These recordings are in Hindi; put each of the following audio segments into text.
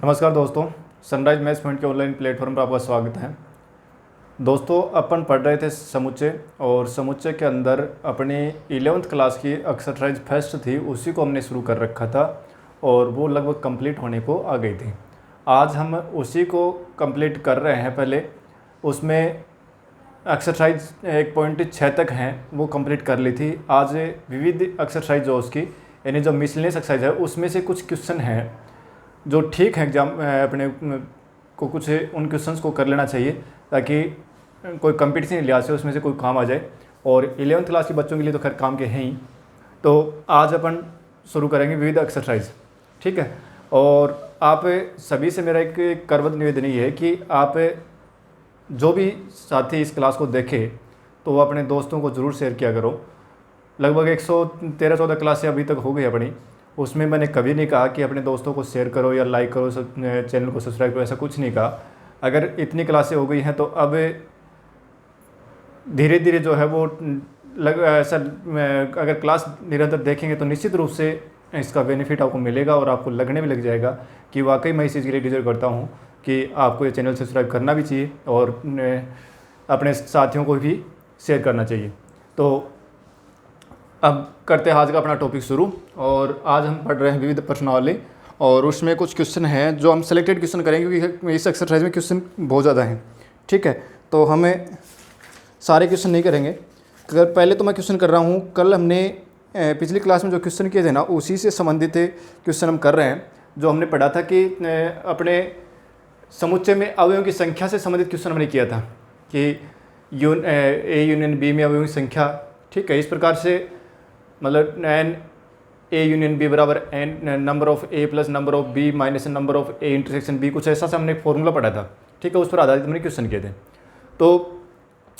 नमस्कार दोस्तों, सनराइज मैथ्स पॉइंट के ऑनलाइन प्लेटफॉर्म पर आपका स्वागत है। दोस्तों, अपन पढ़ रहे थे समुच्चय और समुच्चय के अंदर अपनी 11th क्लास की एक्सरसाइज फर्स्ट थी, उसी को हमने शुरू कर रखा था और वो लगभग कंप्लीट होने को आ गई थी। आज हम उसी को कंप्लीट कर रहे हैं। पहले उसमें एक्सरसाइज 1.6 तक हैं वो कंप्लीट कर ली थी। आज विविध एक्सरसाइज जो उसकी यानी जो मिसलेनियस एक्सरसाइज है उसमें से कुछ क्वेश्चन हैं जो ठीक है एग्जाम अपने को कुछ उन क्वेश्चंस को कर लेना चाहिए ताकि कोई कंपटीशन लिहाज से उसमें से कोई काम आ जाए। और 11th क्लास के बच्चों के लिए तो खैर काम के हैं ही। तो आज अपन शुरू करेंगे विविध एक्सरसाइज, ठीक है। और आप सभी से मेरा एक करवत निवेदन ये है कि आप जो भी साथी इस क्लास को देखें तो वो अपने दोस्तों को ज़रूर शेयर किया करो। लगभग 113-14 क्लासें अभी तक हो गई अपनी, उसमें मैंने कभी नहीं कहा कि अपने दोस्तों को शेयर करो या लाइक करो, चैनल को सब्सक्राइब करो, ऐसा कुछ नहीं कहा। अगर इतनी क्लासें हो गई हैं तो अब धीरे धीरे जो है वो ऐसा अगर क्लास निरंतर देखेंगे तो निश्चित रूप से इसका बेनिफिट आपको मिलेगा और आपको लगने भी लग जाएगा कि वाकई मैं इस चीज़ के लिए डिजर्व करता हूँ कि आपको ये चैनल सब्सक्राइब करना भी चाहिए और अपने साथियों को भी शेयर करना चाहिए। तो अब करते हैं आज का अपना टॉपिक शुरू। और आज हम पढ़ रहे हैं विविध प्रश्नावली और उसमें कुछ क्वेश्चन हैं जो हम सेलेक्टेड क्वेश्चन करेंगे क्योंकि इस एक्सरसाइज में क्वेश्चन बहुत ज़्यादा हैं, ठीक है। तो हमें सारे क्वेश्चन नहीं करेंगे। अगर पहले तो मैं क्वेश्चन कर रहा हूँ, कल हमने पिछली क्लास में जो क्वेश्चन किए थे ना उसी से संबंधित क्वेश्चन हम कर रहे हैं। जो हमने पढ़ा था कि अपने समुच्चय में अवयवों की संख्या से संबंधित क्वेश्चन हमने किया था कि ए यूनियन बी में अवयवों की संख्या, ठीक है। इस प्रकार से मतलब एन ए यूनियन बी बराबर n number of A plus number of B minus number of A intersection B, कुछ ऐसा से हमने फॉर्मूला पढ़ा था, ठीक है। उस पर आधारित हमने क्वेश्चन किए थे। तो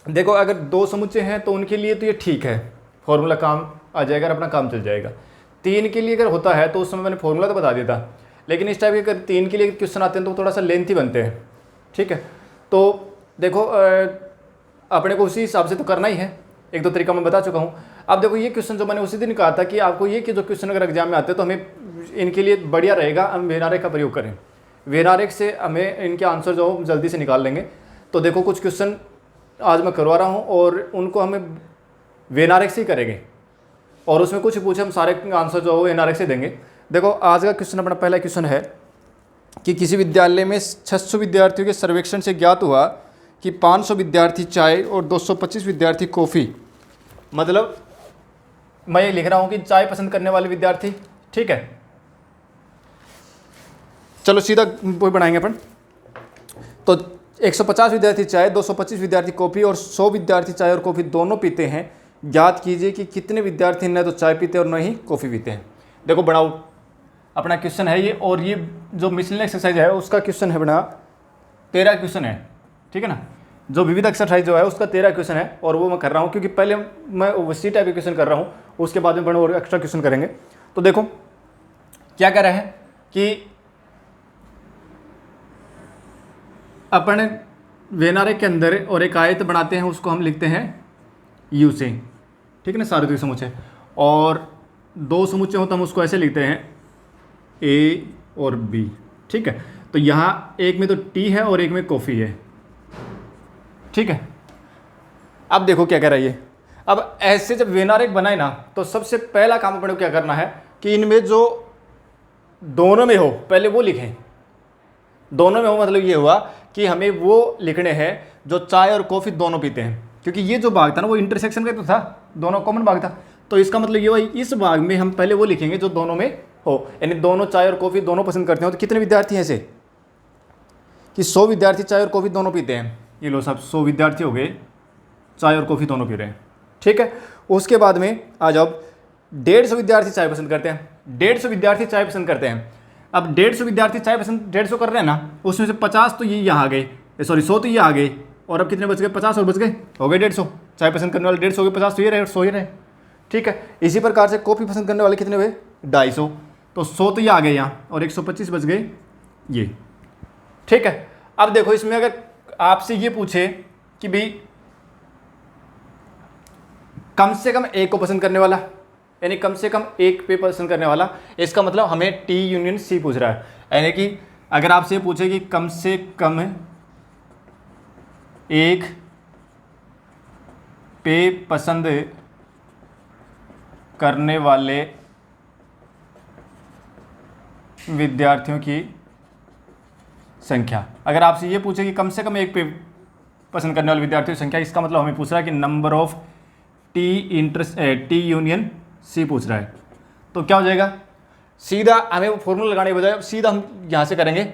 देखो, अगर दो समुच्चय हैं तो उनके लिए तो ये ठीक है, फॉर्मूला काम आ जाएगा और अपना काम चल जाएगा। तीन के लिए अगर होता है तो उस समय मैंने फॉर्मूला तो बता दिया था, लेकिन इस टाइप के अगर तीन के लिए क्वेश्चन आते हैं तो थोड़ा सा लेंथी बनते हैं, ठीक है। तो देखो अपने को उसी हिसाब से तो करना ही है, एक दो तरीका मैं बता चुका हूँ। अब देखो, ये क्वेश्चन जो मैंने उसी दिन कहा था कि आपको ये कि जो क्वेश्चन अगर एग्जाम में आते हैं तो हमें इनके लिए बढ़िया रहेगा हम वेनारेख का प्रयोग करें। वेनारेख से हमें इनके आंसर जो जल्दी से निकाल लेंगे। तो देखो, कुछ क्वेश्चन आज मैं करवा रहा हूँ और उनको हमें वेनारेख से ही करेंगे और उसमें कुछ पूछे हम सारे आंसर जो वेनारेख से देंगे। देखो, आज का क्वेश्चन अपना पहला क्वेश्चन है कि किसी विद्यालय में 600 विद्यार्थियों के सर्वेक्षण से ज्ञात हुआ कि 500 विद्यार्थी चाय और 225 विद्यार्थी कॉफ़ी, मतलब मैं ये लिख रहा हूं कि चाय पसंद करने वाले विद्यार्थी, ठीक है। चलो सीधा वो बनाएंगे अपन। तो 150 विद्यार्थी चाय, 225 विद्यार्थी कॉफ़ी और 100 विद्यार्थी चाय और कॉफ़ी दोनों पीते हैं। ज्ञात कीजिए कि कितने विद्यार्थी न तो चाय पीते और न ही कॉफ़ी पीते हैं। देखो, बनाओ अपना क्वेश्चन है ये, और ये जो मिसलेनियस एक्सरसाइज है उसका क्वेश्चन है बना 13 क्वेश्चन है, ठीक है ना। जो विविध एक्सरसाइज जो है उसका 13 क्वेश्चन है और वो मैं कर रहा हूँ क्योंकि पहले मैं उसी टाइप के क्वेश्चन कर रहा हूँ, उसके बाद में बड़े और एक्स्ट्रा क्वेश्चन करेंगे। तो देखो क्या कह रहे हैं कि अपन वेनारेख के अंदर और एक आयत बनाते हैं, उसको हम लिखते हैं यू से, ठीक है ना, सारे समुच्चय। और दो समुच्चय हो तो हम उसको ऐसे लिखते हैं ए और बी, ठीक है। तो यहाँ एक में तो टी है और एक में कॉफ़ी है, ठीक है। अब देखो क्या कह रहा है ये। अब ऐसे जब वेनारेख बनाए ना तो सबसे पहला काम अपने को क्या करना है कि इनमें जो दोनों में हो पहले वो लिखें। दोनों में हो मतलब ये हुआ कि हमें वो लिखने हैं जो चाय और कॉफ़ी दोनों पीते हैं, क्योंकि ये जो भाग था ना वो इंटरसेक्शन का तो था, दोनों कॉमन भाग था। तो इसका मतलब ये हुआ इस भाग में हम पहले वो लिखेंगे जो दोनों में हो, यानी दोनों चाय और कॉफ़ी दोनों पसंद करते हो। तो कितने विद्यार्थी हैं ऐसे कि 100 विद्यार्थी चाय और कॉफ़ी दोनों पीते हैं। ये लो सब 100 विद्यार्थी हो गए, चाय और कॉफ़ी दोनों पी रहे हैं, ठीक है। उसके बाद में आ जाओ 150 विद्यार्थी चाय पसंद करते हैं, 150 विद्यार्थी चाय पसंद करते हैं। अब 150 विद्यार्थी चाय पसंद 150 कर रहे हैं ना, उसमें से 50 तो ये यहाँ आ गए, सॉरी 100 तो ये आ गए, और अब कितने बच गए, 50 और बच गए, हो गए 150। चाय पसंद करने वाले 150 हो गए, 50 तो ये रहे और 100 ये रहे, ठीक है। इसी प्रकार से कॉफ़ी पसंद करने वाले कितने हुए, 250, तो 100 तो ये आ गए यहाँ और 125 बच गए ये, ठीक है। अब देखो, इसमें अगर आपसे ये पूछे कि भाई कम से कम एक को पसंद करने वाला, यानी कम से कम एक पे पसंद करने वाला, इसका मतलब हमें टी यूनियन सी पूछ रहा है, यानी कि अगर आपसे ये पूछे कि कम से कम एक पे पसंद करने वाले विद्यार्थियों की संख्या, अगर आपसे ये पूछे कि कम से कम एक पे पसंद करने वाले विद्यार्थियों की संख्या, इसका मतलब हमें पूछ रहा है कि number of T union C पूछ रहा है। तो क्या हो जाएगा, सीधा हमें वो फॉर्मूला लगाने के बजाय सीधा हम यहाँ से करेंगे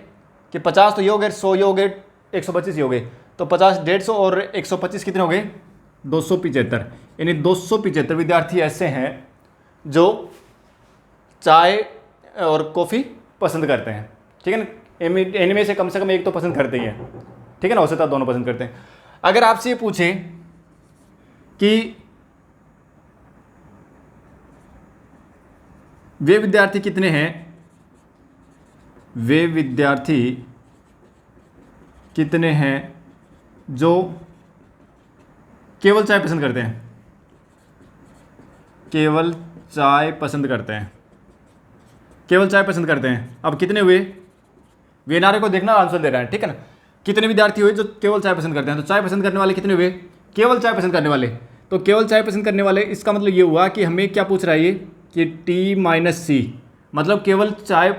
कि 50 तो ये हो गए, 100 ये हो गए, 125 ये हो गए, तो 50 150 और 125 कितने हो गए, 275। यानी 275 विद्यार्थी ऐसे हैं जो चाय और कॉफ़ी पसंद करते हैं, ठीक है ना। इनमें से कम एक तो पसंद करते ही हैं, ठीक है ना, औसतन दोनों पसंद करते हैं। अगर आपसे ये पूछे कि वे विद्यार्थी कितने हैं, वे विद्यार्थी कितने हैं जो केवल चाय पसंद करते हैं, केवल चाय पसंद करते हैं, केवल चाय पसंद करते हैं। अब कितने हुए, वे नारे को देखना, आंसर दे रहा है, ठीक है ना। कितने विद्यार्थी हुए जो केवल चाय पसंद करते हैं, तो चाय पसंद करने वाले कितने हुए, केवल चाय पसंद करने वाले। तो केवल चाय पसंद करने वाले, इसका मतलब ये हुआ कि हमें क्या पूछ रहा है ये कि टी माइनस सी, मतलब केवल चाय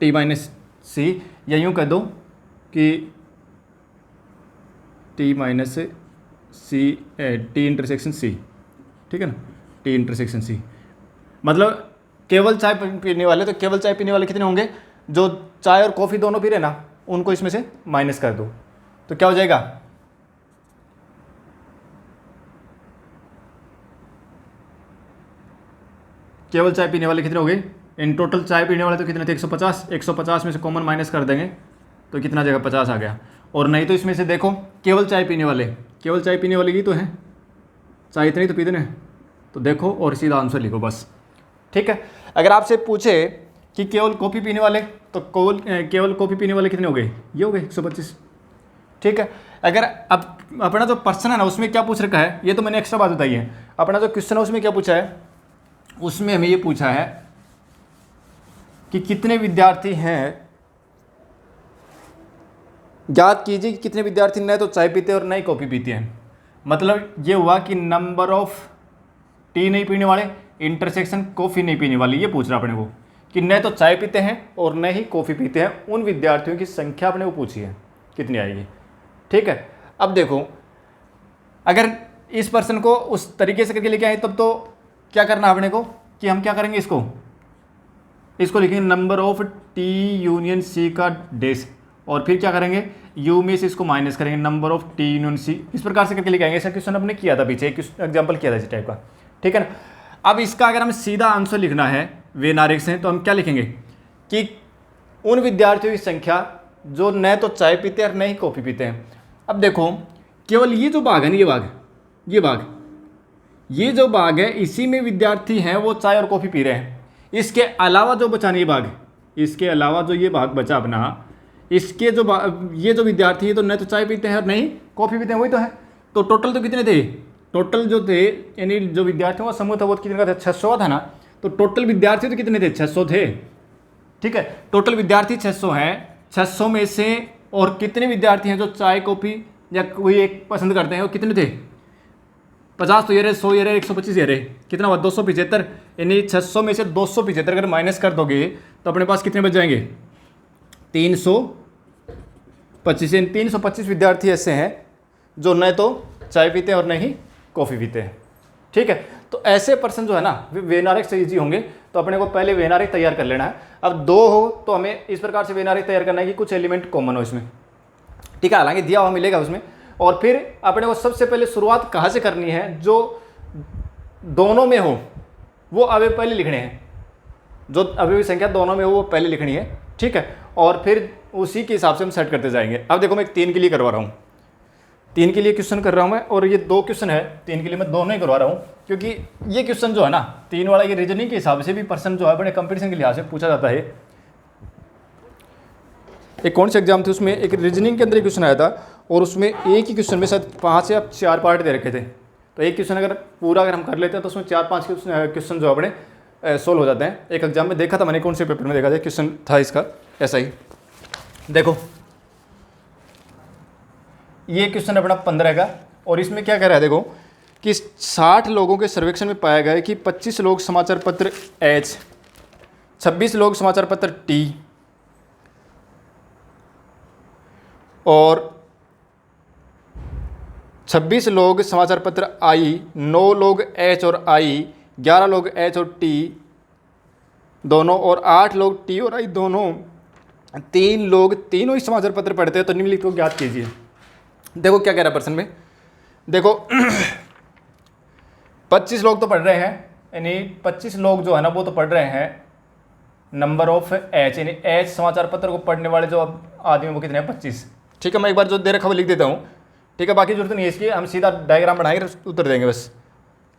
टी माइनस सी, या यूँ कह दो कि टी माइनस सी, टी इंटरसेक्शन सी, ठीक है ना, टी इंटरसेक्शन सी। मतलब केवल चाय पीने वाले, तो केवल चाय पीने वाले कितने होंगे, जो चाय और कॉफ़ी दोनों पी रहे ना, उनको इसमें से माइनस कर दो, तो क्या हो जाएगा, केवल चाय पीने वाले कितने हो गए, इन टोटल चाय पीने वाले तो कितने थे, 150, 150 में से कॉमन माइनस कर देंगे तो कितना जगह 50 आ गया। और नहीं तो इसमें से देखो केवल चाय पीने वाले, केवल चाय पीने वाले की तो हैं, चाय इतनी तो पीते ना, तो देखो और सीधा आंसर लिखो बस, ठीक है। अगर आपसे पूछे कि केवल कॉफ़ी पीने वाले, तो केवल कॉफ़ी पीने वाले कितने हो गए, ये हो गए 125, ठीक है। अगर अब अपना जो पर्सन है ना उसमें क्या पूछ रखा है, ये तो मैंने एक्स्ट्रा बात बताई है, अपना जो क्वेश्चन है उसमें क्या पूछा है, उसमें हमें ये पूछा है कि कितने विद्यार्थी हैं, ज्ञात कीजिए कि कितने विद्यार्थी न तो चाय पीते और न ही कॉफ़ी पीते हैं। मतलब ये हुआ कि नंबर ऑफ टी नहीं पीने वाले इंटरसेक्शन कॉफ़ी नहीं पीने वाले, ये पूछ रहा अपने को कि न तो चाय पीते हैं और न ही कॉफ़ी पीते हैं, उन विद्यार्थियों की संख्या अपने को पूछी है कितनी आएगी, ठीक है। अब देखो अगर इस पर्सन को उस तरीके से करके लेके आए तब तो क्या करना अपने को कि हम क्या करेंगे, इसको लिखेंगे number of T union C का डेस, और फिर क्या करेंगे यू में से इसको माइनस करेंगे number of T union C, इस प्रकार से करके लेके आएंगे। ऐसा क्वेश्चन हमने किया था पीछे, एक एग्जाम्पल किया था इस टाइप का, ठीक है ना। अब इसका अगर हमें सीधा आंसर लिखना है वेन आरेख से, तो हम क्या लिखेंगे कि उन विद्यार्थियों की संख्या जो न तो चाय पीते हैं और न ही कॉफ़ी पीते हैं। अब देखो केवल ये जो भाग है ना, ये जो भाग है इसी में विद्यार्थी हैं वो चाय और कॉफ़ी पी रहे हैं। इसके अलावा जो बचा नहीं भाग, इसके अलावा जो ये भाग बचा अपना, इसके जो ये जो विद्यार्थी है तो न तो चाय पीते हैं और नहीं कॉफ़ी पीते हैं, वही तो है। तो टोटल तो कितने थे, टोटल जो थे यानी जो विद्यार्थियों का समूह था वो कितने का था, 600 था ना। तो टोटल विद्यार्थी तो कितने थे, 600 थे, ठीक है। टोटल विद्यार्थी 600 हैं, 600 में से और कितने विद्यार्थी हैं जो चाय कॉफ़ी या कोई एक पसंद करते हैं, वो कितने थे, 50 तो ये रहे, 100 ये रहे, 125 ये रहे, कितना हुआ 275। यानी 600 में से 275 अगर माइनस कर दोगे तो अपने पास कितने बच जाएंगे, 325। 325 विद्यार्थी ऐसे हैं जो न तो चाय पीते हैं और न ही कॉफ़ी पीते हैं, ठीक है। तो ऐसे पर्सन जो है ना वेन आरेख से ईजी होंगे, तो अपने को पहले वेन आरेख तैयार कर लेना है। अब 2 हो तो हमें इस प्रकार से वेन आरेख तैयार करना है कि कुछ एलिमेंट कॉमन हो इसमें, ठीक है, हालांकि दिया हुआ मिलेगा उसमें। और फिर अपने को सबसे पहले शुरुआत कहाँ से करनी है, जो दोनों में हो वो अवयव पहले लिखने हैं, जो अवयव संख्या दोनों में हो वो पहले लिखनी है, ठीक है। और फिर उसी के हिसाब से हम सेट करते जाएंगे। अब देखो मैं 3 के लिए करवा रहा हूँ, 3 के लिए क्वेश्चन कर रहा हूँ मैं, और ये 2 क्वेश्चन है, 3 के लिए मैं दोनों ही करवा रहा हूँ, क्योंकि ये क्वेश्चन जो है ना 3 वाला, ये रीजनिंग के हिसाब से भी पर्सन जो है बड़े कंपटीशन के लिहाज से पूछा जाता है। एक कौन से एग्जाम थे उसमें, एक रीजनिंग के अंदर क्वेश्चन आया था और उसमें एक ही क्वेश्चन में शायद 5 या 4 पार्ट दे रखे थे, तो एक क्वेश्चन अगर हम कर लेते हैं तो उसमें 4-5 क्वेश्चन जो अपने सोल्व हो जाते हैं। एक एग्जाम में देखा था मैंने, कौन से पेपर में देखा था, क्वेश्चन था इसका ऐसा ही। देखो ये क्वेश्चन अपना 15 का, और इसमें क्या कह रहा है देखो कि 60 लोगों के सर्वेक्षण में पाया गया है कि 25 लोग समाचार पत्र एच, 26 लोग समाचार पत्र टी और 26 लोग समाचार पत्र आई, 9 लोग एच और आई, 11 लोग एच और टी दोनों और 8 लोग टी और आई दोनों, 3 लोग तीनों ही समाचार पत्र पढ़ते हैं, तो निम्नलिखित को ज्ञात कीजिए। देखो क्या कह रहा है प्रश्न में, देखो 25 लोग तो पढ़ रहे हैं, यानी 25 लोग जो है ना वो तो पढ़ रहे हैं नंबर ऑफ एच, यानी एच समाचार पत्र को पढ़ने वाले जो आदमी वो कितने हैं 25। ठीक है, मैं एक बार जो दे रखा वो लिख देता हूँ। ठीक है, बाकी जरूरत नहीं है इसकी, हम सीधा डायग्राम बनाएंगे उत्तर देंगे बस।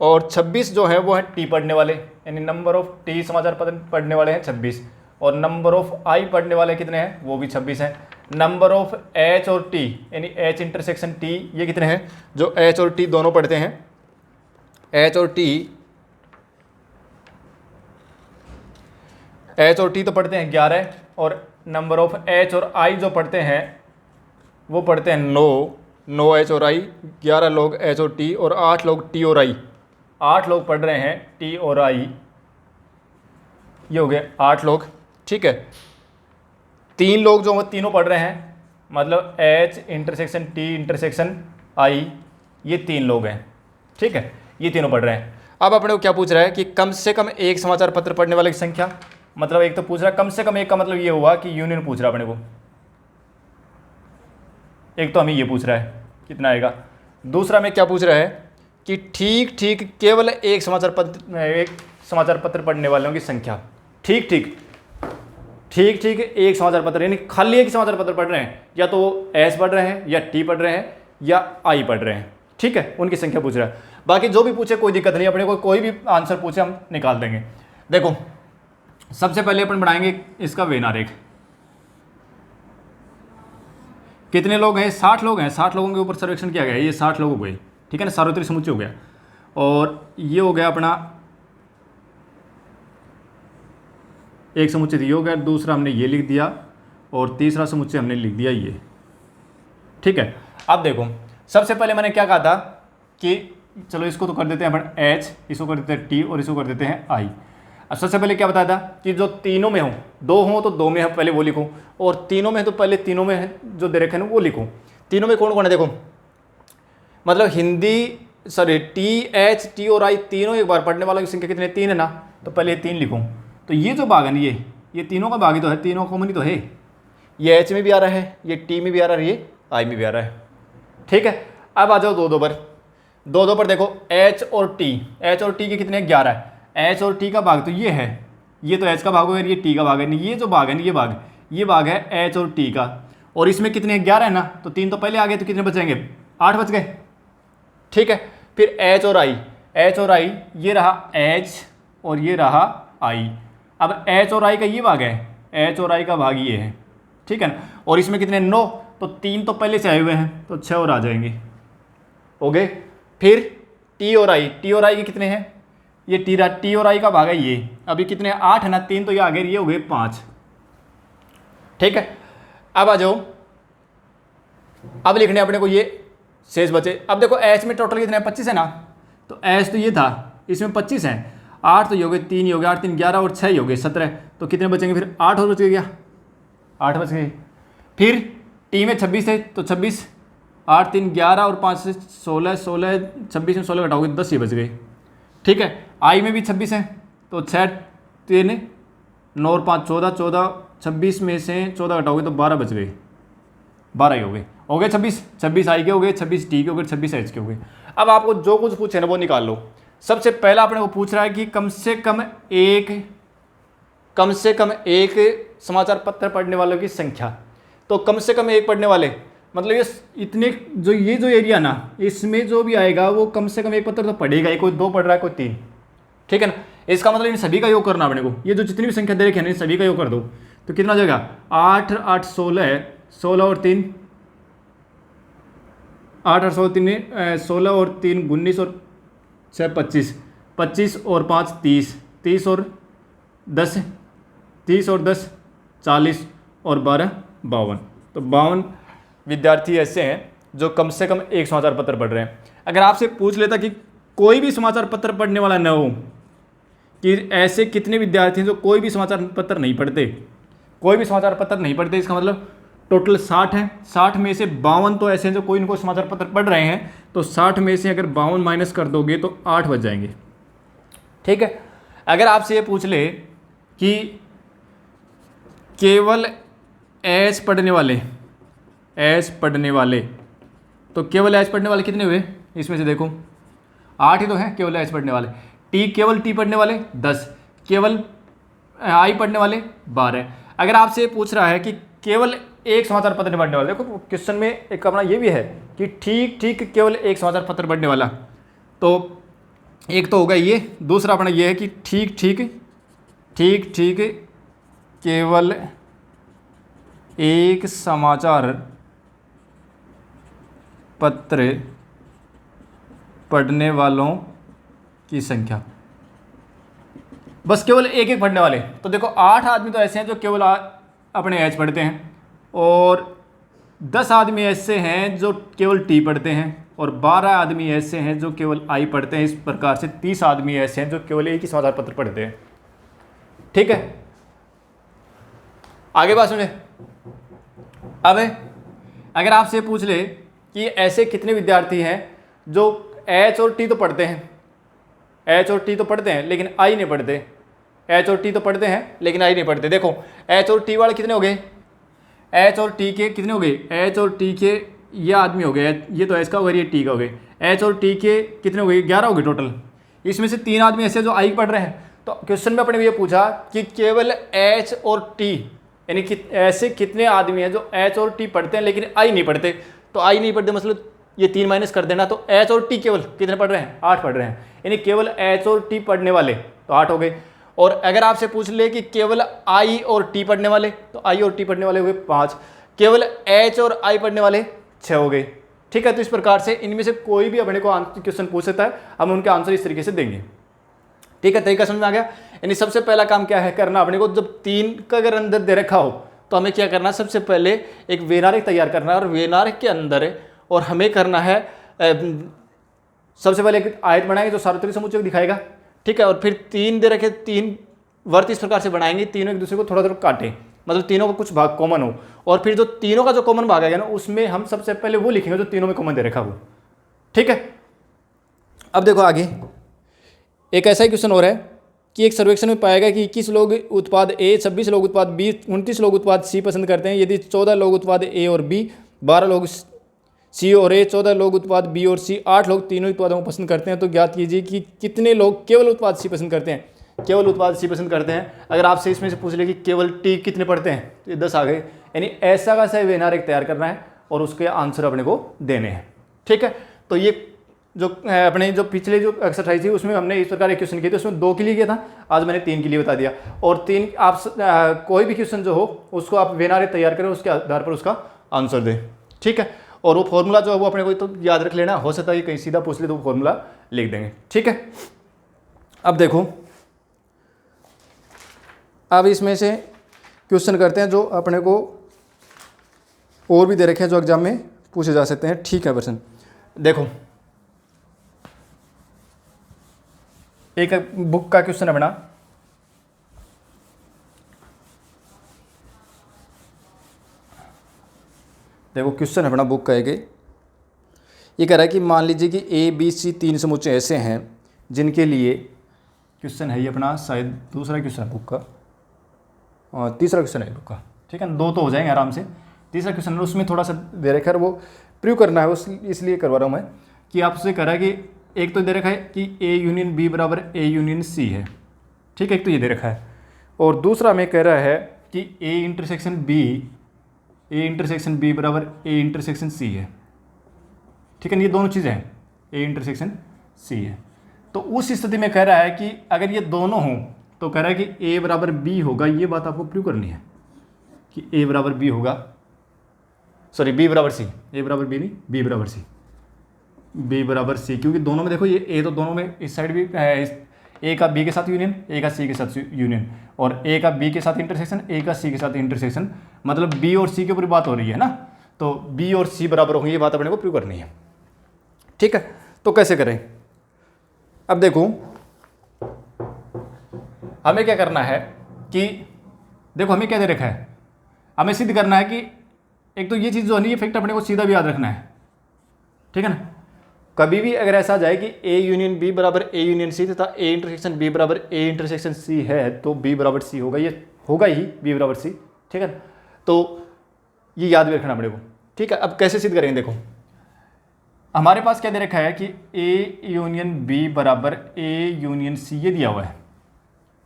और 26 जो है वो है टी पढ़ने वाले, यानी नंबर ऑफ टी समाचार पत्र पढ़ने वाले हैं 26, और नंबर ऑफ आई पढ़ने वाले कितने हैं, वो भी 26 हैं। नंबर ऑफ एच और टी, यानी एच इंटरसेक्शन टी, ये कितने हैं, जो एच और टी दोनों पढ़ते हैं, एच और टी तो पढ़ते हैं 11, और नंबर ऑफ एच और आई जो पढ़ते हैं वो पढ़ते हैं 9 एच और आई, 11 लोग एच और टी और 8 लोग टी और आई, 8 लोग पढ़ रहे हैं टी और आई, ये हो गए 8 लोग। ठीक है, 3 लोग जो तीनों पढ़ रहे हैं, मतलब एच इंटरसेक्शन टी इंटरसेक्शन आई, ये 3 लोग हैं। ठीक है, ये तीनों पढ़ रहे हैं। अब अपने को क्या पूछ रहा है कि कम से कम एक समाचार पत्र पढ़ने वाले की संख्या, मतलब एक तो पूछ रहा है कम से कम एक का मतलब ये हुआ कि यूनियन पूछ रहा है अपने को, एक तो हमें ये पूछ रहा है कितना आएगा। दूसरा में क्या पूछ रहा है कि ठीक ठीक केवल एक समाचार पत्र पढ़ने वालों की संख्या, ठीक ठीक एक समाचार पत्र, यानी खाली एक समाचार पत्र पढ़ रहे हैं, या तो वो एस पढ़ रहे हैं या टी पढ़ रहे हैं या आई पढ़ रहे हैं। ठीक है, उनकी संख्या पूछ रहा है। बाकी जो भी पूछे कोई दिक्कत नहीं, अपने को कोई भी आंसर पूछे हम निकाल देंगे। देखो सबसे पहले अपन बनाएंगे इसका वेन आरेख। कितने लोग हैं, 60 लोग हैं, 60 लोगों के ऊपर सर्वेक्षण किया गया है, ये 60 लोग हो गए। ठीक है ना, सार्वत्रिक समुच्चय हो गया, और ये हो गया अपना एक समुच्चय ये हो गया, दूसरा हमने ये लिख दिया, और तीसरा समुच्चय हमने लिख दिया ये। ठीक है, अब देखो सबसे पहले मैंने क्या कहा था कि चलो इसको तो कर देते हैं अपन एच, इसको कर देते हैं टी और इसको कर देते हैं आई। अब सबसे पहले क्या बताया था कि जो तीनों में हो, 2 हो तो 2 में है पहले वो लिखो, और तीनों में है तो पहले तीनों में है जो दे रखे हैं वो लिखो। तीनों में कौन कौन है देखो, मतलब Hindi sorry T H T और आई तीनों एक बार पढ़ने वालों की संख्या कितनी है, 3 है ना, तो पहले 3 लिखो। तो ये जो भाग है ना, ये तीनों का भाग ही तो है, तीनों कॉमन ही तो है, ये एच में भी आ रहा है, ये टी में भी आ रहा है, ये आई में भी आ रहा है। ठीक है, अब आ जाओ 2-2 पर। 2-2 पर देखो एच और टी के कितने हैं, 11 है। एच और टी का भाग तो ये है, ये तो एच का भाग होगा, ये टी का भाग है, नहीं ये जो भाग है ना, ये भाग है एच और टी का, और इसमें कितने हैं, 11 है ना, तो 3 तो पहले आ गए, तो कितने बचेंगे, 8 बच गए। ठीक है, फिर एच और आई, ये रहा एच और ये रहा आई। अब एच और आई का ये भाग है, एच और आई का भाग ये है। ठीक है ना, और इसमें कितने 9, तो 3 तो पहले से आए हुए हैं, तो 6 और आ जाएंगे, हो गए। फिर टी और आई के कितने हैं, ये टी और आई का भाग है ये, अभी कितने 8 है ना, 3 तो ये आ गए, ये हो गए 5। ठीक है, अब आ जाओ, अब लिखने अपने को ये शेष बचे। अब देखो एच में टोटल कितने 25 है ना, तो एच तो ये था, इसमें 25 है, 8 तो ये हो गए, 3 ही हो गए, 8 3 11 और 6 ही हो गए 17, तो कितने बचेंगे फिर 8 और बच गए, क्या 8 बच गए। फिर टी में 26 है, तो 26, 8 3 11 और 5 से 16, 26 में 16 घटाओगे 10 ही बच गए। ठीक है, आई में भी 26 है, तो 6 3 9 और 5 14, 26 में से 14 घटाओगे तो 12 बच गए, 12 ही हो गए 26 आई के हो गए, 26 टी के हो गए, 26 एच के हो गए। अब आपको जो कुछ पूछे ना वो निकाल लो। सबसे पहला अपने को पूछ रहा है कि कम से कम एक समाचार पत्र पढ़ने वालों की संख्या, तो कम से कम एक पढ़ने वाले, मतलब ये इतने जो एरिया ना, इसमें जो भी आएगा वो कम से कम एक पत्र तो पढ़ेगा ही, कोई 2 पढ़ रहा है कोई 3। ठीक है ना, इसका मतलब इन सभी का योग करना अपने को, ये जो जितनी भी संख्या दे रखी है ना इन सभी का योग कर दो, तो कितना हो जाएगा 8 8 16 है, 16 और 3 8 8 16 3 19 और 6 25, 25 और 5 30, 30 और 10, 30 और 10 40 और 12 52। तो 52 विद्यार्थी ऐसे हैं जो कम से कम एक समाचार पत्र पढ़ रहे हैं। अगर आपसे पूछ लेता कि कोई भी समाचार पत्र पढ़ने वाला न हो, कि ऐसे कितने विद्यार्थी हैं जो कोई भी समाचार पत्र नहीं पढ़ते, कोई भी समाचार पत्र नहीं पढ़ते, इसका मतलब टोटल 60 है। 60 में से 52 तो ऐसे हैं जो कोई इनको समाचार पत्र पढ़ रहे हैं। तो 60 में से अगर 52 माइनस कर दोगे तो 8 बच जाएंगे। ठीक है। अगर आपसे ये पूछ ले कि केवल एच पढ़ने वाले, तो केवल एच पढ़ने वाले कितने हुए? इसमें से देखो 8 ही तो हैं केवल एच पढ़ने वाले। केवल टी पढ़ने वाले 10, केवल आई पढ़ने वाले 12। अगर आपसे पूछ रहा है कि केवल एक समाचार पत्र पढ़ने वाले, देखो क्वेश्चन में एक अपना ये भी है कि ठीक केवल एक समाचार पत्र पढ़ने वाला, तो एक तो होगा ये। दूसरा अपना ये है कि ठीक केवल एक समाचार पत्र पढ़ने वालों की संख्या, बस केवल एक पढ़ने वाले। तो देखो 8 आदमी तो ऐसे हैं जो केवल अपने एच पढ़ते हैं, और 10 आदमी ऐसे हैं जो केवल टी पढ़ते हैं, और 12 आदमी ऐसे हैं जो केवल आई पढ़ते हैं। इस प्रकार से 30 आदमी ऐसे हैं जो केवल एक ही समाचार पत्र पढ़ते हैं। ठीक है, आगे बात सुने। अब अगर आपसे पूछ ले कि ऐसे कितने विद्यार्थी हैं जो एच और टी तो पढ़ते हैं, एच और टी तो पढ़ते हैं लेकिन आई नहीं पढ़ते, एच और टी तो पढ़ते हैं लेकिन आई नहीं पढ़ते। देखो एच और टी वाले कितने हो गए? एच और टी के कितने हो गए? एच और टी के ये आदमी हो गए, ये तो एच का हो गया, ये टी का हो गए। एच और टी के कितने हो गए? 11 हो गए टोटल। इसमें से 3 आदमी ऐसे जो आई पढ़ रहे हैं। तो क्वेश्चन में अपने ये पूछा कि केवल एच और टी, यानी कि ऐसे कितने आदमी हैं जो एच और टी पढ़ते हैं लेकिन आई नहीं पढ़ते। तो आई नहीं पढ़ते मतलब ये 3 माइनस कर देना, तो एच और टी केवल कितने पढ़ रहे हैं? 8 पढ़ रहे हैं, यानी केवल एच और टी पढ़ने वाले तो 8 हो गए। और अगर आपसे पूछ ले कि केवल आई और टी पढ़ने वाले, तो आई और टी पढ़ने वाले हुए 5, केवल एच और आई पढ़ने वाले 6 हो गए। ठीक है, तो इस प्रकार से इनमें से कोई भी अपने को क्वेश्चन पूछ सकता है, हम उनके आंसर इस तरीके से देंगे। ठीक है, तरीका समझ में आ गया। यानी सबसे पहला काम क्या है करना अपने को, जब 3 का अगर अंदर दे रखा हो तो हमें क्या करना, सबसे पहले एक वेनारिक तैयार करना है, और वेनारिक के अंदर और हमें करना है सबसे पहले एक आयत बनाएंगे जो सार्वत्रिक समुच्चय दिखाएगा। ठीक है, और फिर 3 दे रखे, 3 वर्त इस प्रकार से बनाएंगे, तीनों एक दूसरे को थोड़ा थोड़ा काटें, मतलब तीनों का कुछ भाग कॉमन हो, और फिर जो तीनों का जो कॉमन भाग आएगा ना उसमें हम सबसे पहले वो लिखेंगे जो तीनों में कॉमन दे रखा हो। ठीक है, अब देखो आगे एक ऐसा ही क्वेश्चन हो रहा है कि एक सर्वेक्षण में पाएगा कि 21 लोग उत्पाद ए, 26 लोग उत्पाद बी, 29 लोग उत्पाद सी पसंद करते हैं। यदि 14 लोग उत्पाद ए और बी, 12 लोग सी और ए, 14 लोग उत्पाद बी और सी, 8 लोग तीनों उत्पादों को पसंद करते हैं, तो ज्ञात कीजिए कि कितने लोग केवल उत्पाद सी पसंद करते हैं। केवल उत्पाद सी पसंद करते हैं। अगर आपसे इसमें से पूछ ले कि केवल टी कितने पढ़ते हैं, तो ये 10 आ गए। यानी ऐसा का सा वेनारिक तैयार करना है और उसके आंसर अपने को देने हैं। ठीक है, तो ये जो अपने जो पिछले जो एक्सरसाइज थी उसमें हमने इस प्रकार एक क्वेश्चन किए थे, उसमें 2 के लिए किया था, आज मैंने 3 के लिए बता दिया। और 3 आप कोई भी क्वेश्चन जो हो उसको आप वेनारिक तैयार करें, उसके आधार पर उसका आंसर दें। ठीक है, और वो फॉर्मूला जो है वो अपने को तो याद रख लेना, हो सकता है कहीं सीधा पूछ ले तो वो फॉर्मूला लिख देंगे। ठीक है, अब देखो अब इसमें से क्वेश्चन करते हैं जो अपने को और भी दे रखे हैं जो एग्जाम में पूछे जा सकते हैं। ठीक है, प्रश्न देखो, एक बुक का क्वेश्चन है बना, देखो क्वेश्चन है अपना बुक का एक, ये कह रहा है कि मान लीजिए कि ए बी सी 3 समुच्चय ऐसे हैं जिनके लिए, क्वेश्चन है ये अपना शायद दूसरा क्वेश्चन है बुक का, और तीसरा क्वेश्चन है बुक का। ठीक है, 2 तो हो जाएंगे आराम से। तीसरा क्वेश्चन है उसमें थोड़ा सा दे रखा है, वो प्रूव करना है, उस इसलिए करवा रहा हूँ मैं कि आपसे कह रहा है कि एक तो दे रखा है कि ए यूनियन बी बराबर ए यूनियन सी है। ठीक है, एक तो ये दे रखा है, और दूसरा में कह रहा है कि ए इंटरसेक्शन बी बराबर ए इंटरसेक्शन सी है। ठीक है, ये दोनों चीज़ें हैं, ए इंटरसेक्शन सी है। तो उस स्थिति में कह रहा है कि अगर ये दोनों हों तो कह रहा है कि ए बराबर बी होगा। ये बात आपको प्रूव करनी है कि ए बराबर बी होगा, सॉरी बी बराबर सी, ए बराबर बी नहीं, बी बराबर सी, बी बराबर सी, क्योंकि दोनों में देखो ये ए तो दोनों में इस साइड भी ए का बी के साथ यूनियन, ए का सी के साथ यूनियन, और ए का बी के साथ इंटरसेक्शन, ए का सी के साथ इंटरसेक्शन, मतलब बी और सी के ऊपर बात हो रही है ना, तो बी और सी बराबर होंगे, ये बात अपने को प्रूव करनी है। ठीक है, तो कैसे करें? अब देखो हमें क्या करना है कि देखो हमें क्या दे रखा है, हमें सिद्ध करना है कि एक तो ये चीज़ जो है ना, ये फैक्ट अपने को सीधा भी याद रखना है। ठीक है ना, कभी भी अगर ऐसा जाए कि ए यूनियन बी बराबर ए यूनियन सी तथा ए इंटरसेक्शन बी बराबर ए इंटरसेक्शन सी है, तो बी बराबर सी होगा, ये होगा ही बी बराबर सी। ठीक है, तो ये याद भी रखना अपने को। ठीक है, अब कैसे सिद्ध करेंगे? देखो हमारे पास क्या दे रखा है कि ए यूनियन बी बराबर ए यूनियन सी, ये दिया हुआ है।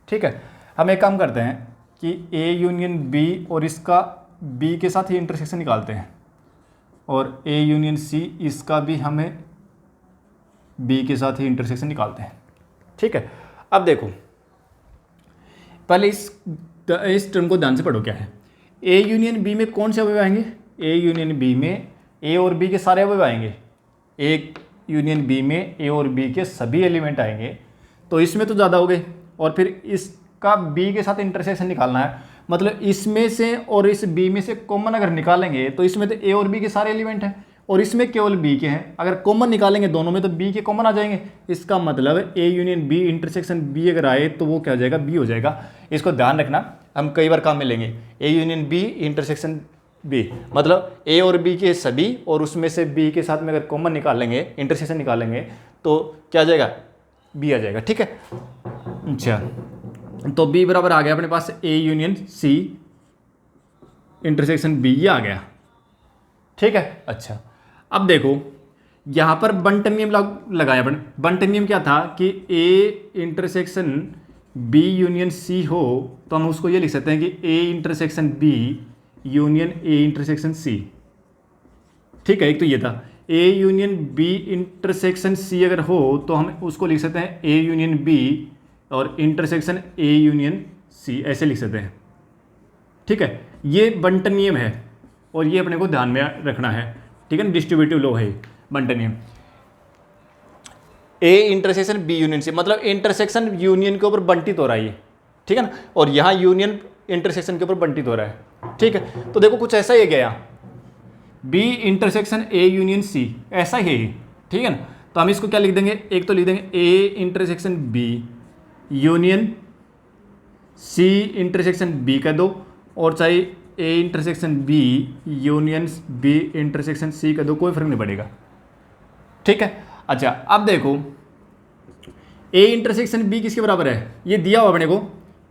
ठीक है, हम एक काम करते हैं कि ए यूनियन बी और इसका बी के साथ ही इंटरसेक्शन निकालते हैं, और ए यूनियन सी इसका भी हमें बी के साथ ही इंटरसेक्शन निकालते हैं। ठीक है, अब देखो पहले इस टर्म को ध्यान से पढ़ो। क्या है? ए यूनियन बी में कौन से अवयव आएंगे? ए यूनियन बी में ए और बी के सारे अवयव आएंगे। ए यूनियन बी में ए और बी के सभी एलिमेंट आएंगे, तो इसमें तो ज़्यादा हो गए, और फिर इसका बी के साथ इंटरसेक्शन निकालना है, मतलब इसमें से और इस बी में से कॉमन अगर निकालेंगे तो इसमें तो ए और बी के सारे एलिमेंट हैं, और इसमें केवल बी के हैं। अगर कॉमन निकालेंगे दोनों में तो बी के कॉमन आ जाएंगे। इसका मतलब A union B intersection B अगर आए तो वो क्या हो जाएगा? बी हो जाएगा। इसको ध्यान रखना, हम कई बार काम में लेंगे। A union B intersection B, मतलब ए और बी के सभी, और उसमें से बी के साथ में अगर कॉमन निकालेंगे, इंटरसेक्शन निकालेंगे, तो क्या आ जाएगा? बी आ जाएगा। ठीक है, अच्छा, तो बी बराबर आ गया अपने पास A union C intersection B, ये आ गया। ठीक है, अच्छा, अब देखो यहाँ पर बंटन नियम लगाया अपन। बंटन नियम क्या था कि A intersection B union C हो, तो हम उसको ये लिख सकते हैं कि A intersection B union A intersection C. ठीक है, एक तो ये था। ए यूनियन बी इंटरसेक्शन सी अगर हो तो हम उसको लिख सकते हैं ए यूनियन बी और इंटरसेक्शन ए यूनियन सी, ऐसे लिख सकते हैं। ठीक है, ये बंटन नियम है, और ये अपने को ध्यान में रखना है। ठीक है ना, डिस्ट्रीब्यूटिव लॉ है बंटन नियम। A intersection B union C, मतलब इंटरसेक्शन यूनियन के ऊपर बंटित हो रहा है ये। ठीक है ना, और यहाँ यूनियन इंटरसेक्शन के ऊपर बंटित हो रहा है। ठीक है, तो देखो कुछ ऐसा ही गया, B intersection A union C, ऐसा ही है। ठीक है ना, तो हम इसको क्या लिख देंगे? एक तो लिख देंगे A intersection B union C intersection B कर दो, और चाहे A intersection B union B intersection C कर दो, कोई फर्क नहीं पड़ेगा। ठीक है, अच्छा, अब देखो ए इंटरसेक्शन बी किसके बराबर है? ये दिया हुआ अपने को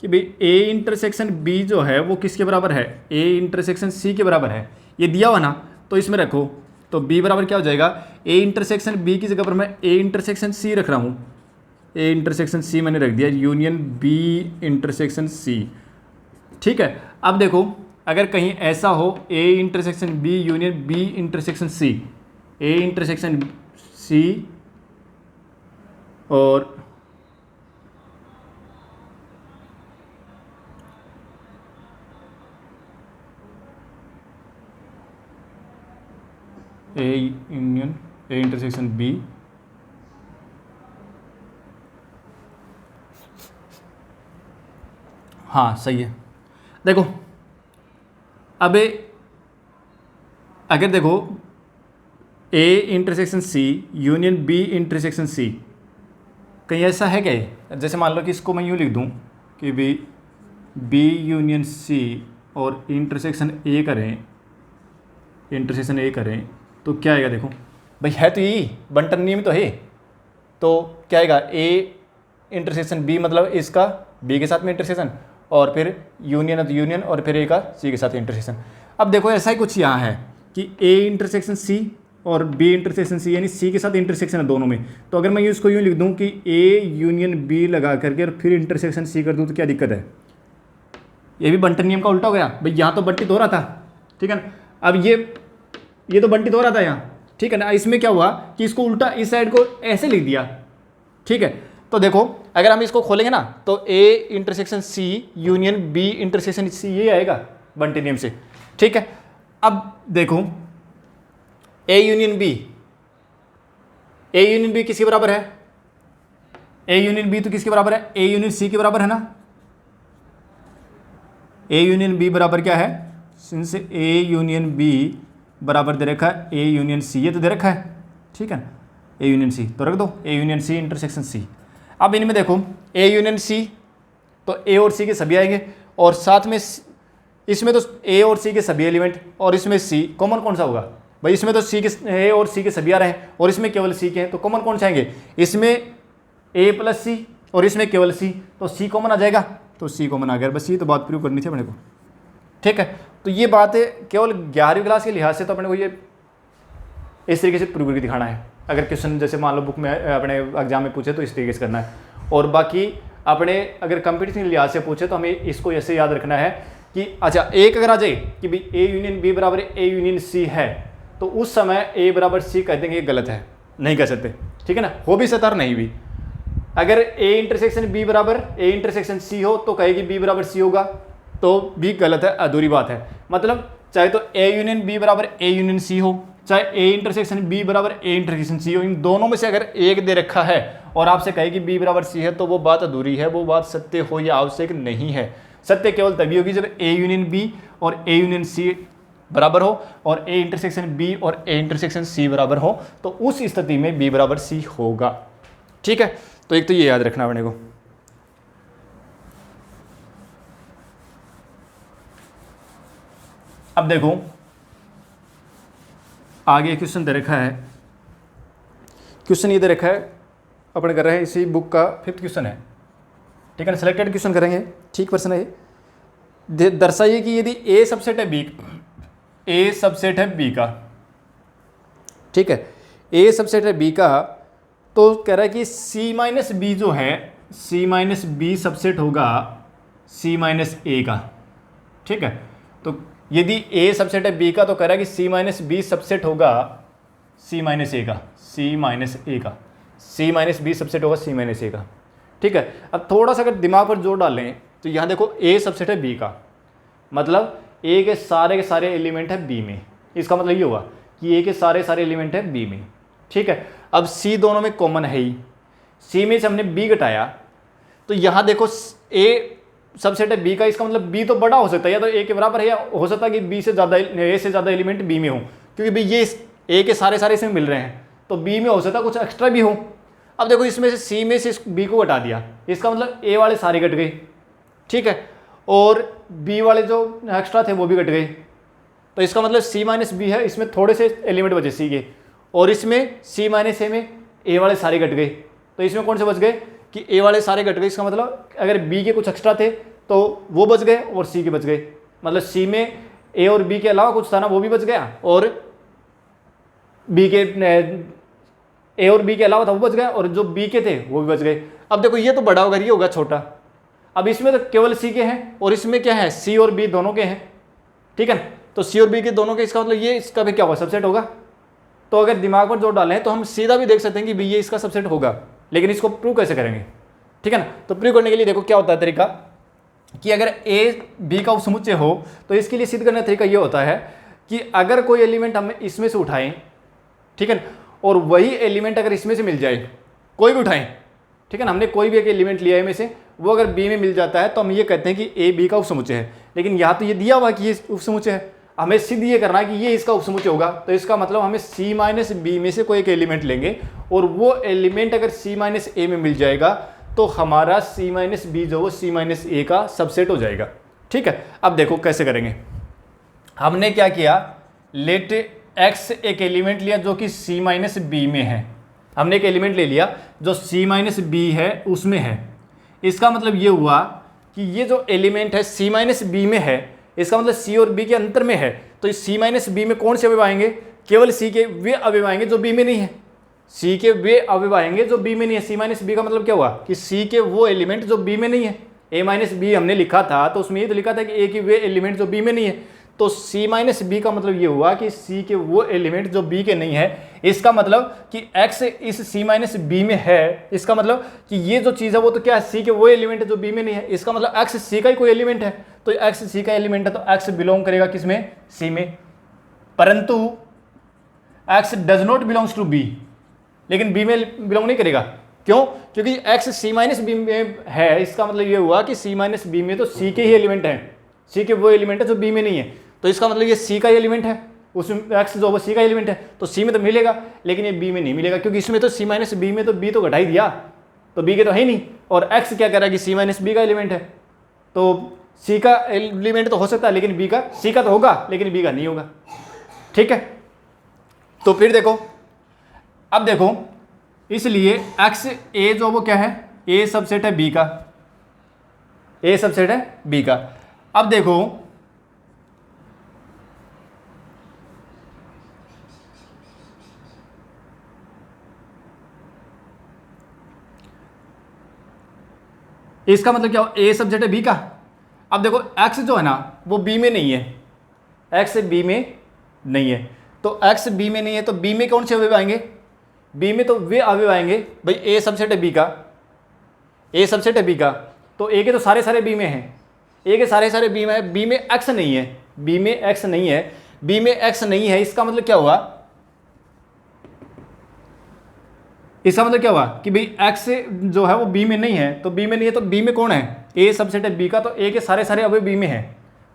कि भाई ए इंटरसेक्शन बी जो है वो किसके बराबर है? ए इंटरसेक्शन सी के बराबर है, ये दिया हुआ ना, तो इसमें रखो, तो बी बराबर क्या हो जाएगा? ए इंटरसेक्शन बी की जगह पर मैं ए इंटरसेक्शन सी रख रहा हूँ, ए इंटरसेक्शन सी मैंने रख दिया, यूनियन बी इंटरसेक्शन सी। ठीक है, अब देखो अगर कहीं ऐसा हो A intersection B union B intersection C, A intersection C और A union A intersection B, हाँ सही है। देखो अब अगर देखो A intersection C union B intersection C, कहीं ऐसा है क्या? जैसे मान लो कि इसको मैं यूँ लिख दूँ कि बी यूनियन सी और इंटरसेक्शन ए करें, इंटरसेक्शन ए करें, तो क्या आएगा? देखो भाई है तो यही बंटन नियम तो है, तो क्या आएगा? ए इंटरसेक्शन बी मतलब इसका बी के साथ में इंटरसेक्शन, और फिर यूनियन है तो यूनियन, और फिर ए का सी के साथ इंटरसेक्शन। अब देखो ऐसा ही कुछ यहाँ है कि ए इंटरसेक्शन सी और बी इंटरसेक्शन सी, यानी सी के साथ इंटरसेक्शन है दोनों में। तो अगर मैं इसको यूँ लिख दूँ कि ए यूनियन बी लगा करके और फिर इंटरसेक्शन सी कर दूँ, तो क्या दिक्कत है? ये भी बंटन नियम का उल्टा हो गया भाई, यहाँ तो बंटित हो रहा था। ठीक है ना, अब ये तो बंटित हो रहा था यहाँ। ठीक है ना, इसमें क्या हुआ कि इसको उल्टा इस साइड को ऐसे लिख दिया। ठीक है, तो देखो अगर हम इसको खोलेंगे ना, तो A intersection C union B intersection C, ये आएगा बंटन नियम से। ठीक है, अब देखो A union B, A union B किसके बराबर है? ए यूनियन बी तो किसके बराबर है? ए यूनियन सी के बराबर है ना। ए यूनियन बी बराबर क्या है? सिंस ए यूनियन बी बराबर दे रखा है ए यूनियन सी, ये तो दे रखा है, ठीक है ना। ए यूनियन सी तो रख दो, ए यूनियन सी इंटरसेक्शन सी। अब इनमें देखो ए यूनियन सी तो ए और सी के सभी आएंगे, और साथ में इसमें तो ए और सी के सभी एलिमेंट, और इसमें सी कॉमन कौन सा होगा भाई? इसमें तो सी के ए और सी के सभी आ रहे हैं और इसमें केवल सी के हैं, तो कॉमन कौन से आएंगे? इसमें ए प्लस सी और इसमें केवल सी, तो सी कॉमन आ जाएगा, तो सी कॉमन आ गया। बस ये तो बात प्रूव करनी थी अपने को, ठीक है। तो ये बात है केवल 11वीं क्लास के लिहाज से तो अपने को ये इस तरीके से प्रूव करके दिखाना है। अगर क्वेश्चन जैसे मान लो बुक में अपने एग्जाम में पूछे तो इस तरीके से करना है, और बाकी अपने अगर कंपटीशन के लिहाज से पूछे तो हमें इसको ऐसे याद रखना है कि अच्छा एक अगर आ जाए कि भाई ए यूनियन बी बराबर ए यूनियन सी है, तो उस समय ए बराबर सी कह देंगे, ये गलत है, नहीं कह सकते, ठीक है ना। हो भी सकता और नहीं भी। अगर ए इंटरसेक्शन बी बराबर ए इंटरसेक्शन सी हो तो कहेगी बी बराबर सी होगा, तो भी गलत है, अधूरी बात है। मतलब चाहे तो ए यूनियन बी बराबर ए यूनियन सी हो, चाहे ए इंटरसेक्शन बी बराबर ए इंटरसेक्शन सी हो, इन दोनों में से अगर एक दे रखा है और आपसे कहे कि बी बराबर सी है, तो वो बात अधूरी है, वो बात सत्य हो या आवश्यक नहीं है। सत्य केवल तभी होगी जब ए यूनियन बी और ए यूनियन सी बराबर हो और ए इंटरसेक्शन बी और ए इंटरसेक्शन सी बराबर हो, तो उस स्थिति में बी बराबर सी होगा, ठीक है। तो एक तो ये याद रखना अपने को। अब देखो आगे क्वेश्चन दे रखा है, क्वेश्चन ये दे रखा है, अपन कर रहे हैं इसी बुक का 5th क्वेश्चन है, ठीक है ना। सिलेक्टेड क्वेश्चन करेंगे, ठीक प्रश्न है। दर्शाइए कि यदि ए सबसेट है बी, ए सबसेट है बी का, ठीक है, ए सबसेट है बी का, तो कह रहा है कि सी माइनस बी जो है, सी माइनस बी सबसेट होगा सी माइनस ए का, ठीक है। तो यदि ए सबसेट है बी का तो कह रहा है कि सी माइनस बी सबसेट होगा सी माइनस ए का, सी माइनस ए का, सी माइनस बी सबसेट होगा सी माइनस ए का, ठीक है। अब थोड़ा सा अगर दिमाग पर जोर डालें तो यहाँ देखो ए सबसेट है बी का, मतलब ए के सारे एलिमेंट है बी में, इसका मतलब ये हुआ कि ए के सारे एलिमेंट है बी में, ठीक है। अब सी दोनों में कॉमन है ही, सी में से हमने बी घटाया, तो यहाँ देखो ए सबसेट है बी का, इसका मतलब बी तो बड़ा हो सकता है, या तो ए के बराबर है, या हो सकता है कि बी से ज़्यादा ए से ज़्यादा एलिमेंट बी में हो, क्योंकि भाई ये ए के सारे इसमें मिल रहे हैं, तो बी में हो सकता है कुछ एक्स्ट्रा भी हो। अब देखो इसमें से सी में से बी को घटा दिया, इसका मतलब ए वाले सारे घट गए, ठीक है, और बी वाले जो एक्स्ट्रा थे वो भी घट गए, तो इसका मतलब सी माइनस बी है, इसमें थोड़े से एलिमेंट बचे सी के, और इसमें सी माइनस ए में ए वाले सारे घट गए, तो इसमें कौन से बच गए कि ए वाले सारे घट गए। इसका मतलब अगर बी के कुछ एक्स्ट्रा थे तो वो बच गए और सी के बच गए, मतलब सी में ए और बी के अलावा कुछ था ना, वो भी बच गया, और बी के ए और बी के अलावा था वो बच गया, और जो बी के थे वो भी बच गए। अब देखो ये तो बड़ा होगा, ये होगा छोटा। अब इसमें तो केवल सी के हैं और इसमें क्या है, सी और बी दोनों के हैं, ठीक है ना। तो सी और बी के दोनों के, इसका मतलब ये इसका भी क्या होगा, सबसेट होगा। तो अगर दिमाग पर जोर डालें तो हम सीधा भी देख सकते हैं कि भाई ये इसका सबसेट होगा, लेकिन इसको प्रूव कैसे करेंगे, ठीक है ना। तो प्रूव करने के लिए देखो क्या होता है तरीका, कि अगर ए बी का उपसमुच्चय हो तो इसके लिए सिद्ध करने का तरीका ये होता है कि अगर कोई एलिमेंट हम इसमें से उठाएं, ठीक है ना, और वही एलिमेंट अगर इसमें से मिल जाए, कोई भी उठाएं, ठीक है ना, हमने कोई भी एक एलिमेंट लिया है में से, वो अगर बी में मिल जाता है तो हम ये कहते हैं कि ए बी का उपसमुच्चय है। लेकिन यहाँ तो ये दिया हुआ कि ये उपसमुच्चय है, हमें सिद्ध ये करना है कि ये इसका उपसमुच्चय होगा। तो इसका मतलब हमें सी माइनस बी में से कोई एक एलिमेंट लेंगे, और वो एलिमेंट अगर सी माइनस ए में मिल जाएगा तो हमारा सी माइनस बी जो वो सी माइनस ए का सबसेट हो जाएगा, ठीक है। अब देखो कैसे करेंगे। हमने क्या किया, लेट एक्स एक एलिमेंट लिया जो कि सी माइनस बी में है, हमने एक एलिमेंट ले लिया जो सी माइनस बी है उसमें है। इसका मतलब ये हुआ कि ये जो एलिमेंट है सी माइनस बी में है, इसका मतलब सी और बी के अंतर में है, तो इस सी माइनस बी में कौन से अवयव आएंगे, केवल सी के वे अवयव आएंगे जो बी में नहीं है, सी के वे अवयव आएंगे जो बी में नहीं है। सी माइनस बी का मतलब क्या हुआ कि सी के वो एलिमेंट जो बी में नहीं है। ए माइनस बी हमने लिखा था तो उसमें ये तो लिखा था कि ए के वे एलिमेंट जो बी में नहीं है, तो सी माइनस बी का मतलब ये हुआ कि सी के वो एलिमेंट जो बी के नहीं है। इसका मतलब कि एक्स इस सी माइनस बी में है, इसका मतलब कि ये जो चीज़ है वो तो क्या है, सी के वो एलिमेंट है जो बी में नहीं है। इसका मतलब एक्स सी का ही कोई एलिमेंट है, तो एक्स सी का एलिमेंट है तो एक्स बिलोंग करेगा किसमें, सी में। परंतु X does not belongs to B, लेकिन बी में बिलोंग नहीं करेगा। क्यों? क्योंकि एक्स सी माइनस बी में है, इसका मतलब ये हुआ कि सी माइनस बी में तो सी के ही एलिमेंट हैं, सी के वो एलिमेंट है जो बी में नहीं है, तो इसका मतलब ये सी का ही एलिमेंट है, उसमें एक्स जो वो सी का एलिमेंट है, तो सी में तो मिलेगा, लेकिन ये बी में नहीं मिलेगा, क्योंकि इसमें तो सी माइनस बी में तो बी तो घटा ही दिया, तो बी के तो है ही नहीं, और एक्स क्या कह रहा है कि सी माइनस बी का एलिमेंट है, तो सी का एलिमेंट तो हो सकता है, लेकिन बी का, सी का तो होगा लेकिन बी का नहीं होगा। ठीक है, तो फिर देखो, अब देखो, इसलिए एक्स ए जो वो क्या है, ए सबसेट है बी का, ए सबसेट है बी का। अब देखो इसका मतलब क्या हो, ए सबसेट है बी का। अब देखो एक्स जो है ना वो बी में नहीं है, एक्स बी में नहीं है, तो एक्स बी में नहीं है तो बी में कौन से अवयव आएंगे, बी में तो वे अवयव आएंगे भाई, ए सबसेट है बी का, ए सबसेट है बी का, तो ए के तो सारे सारे बी में हैं, ए के सारे सारे बी में है, बी में एक्स नहीं है, बी में एक्स नहीं है, बी में एक्स नहीं है, इसका मतलब क्या हुआ, इसका मतलब क्या हुआ कि भाई एक्स जो है वो बी में नहीं है, तो बी में नहीं है तो बी में कौन है, ए सबसेट है बी का, तो ए के सारे सारे अवयव बी में है,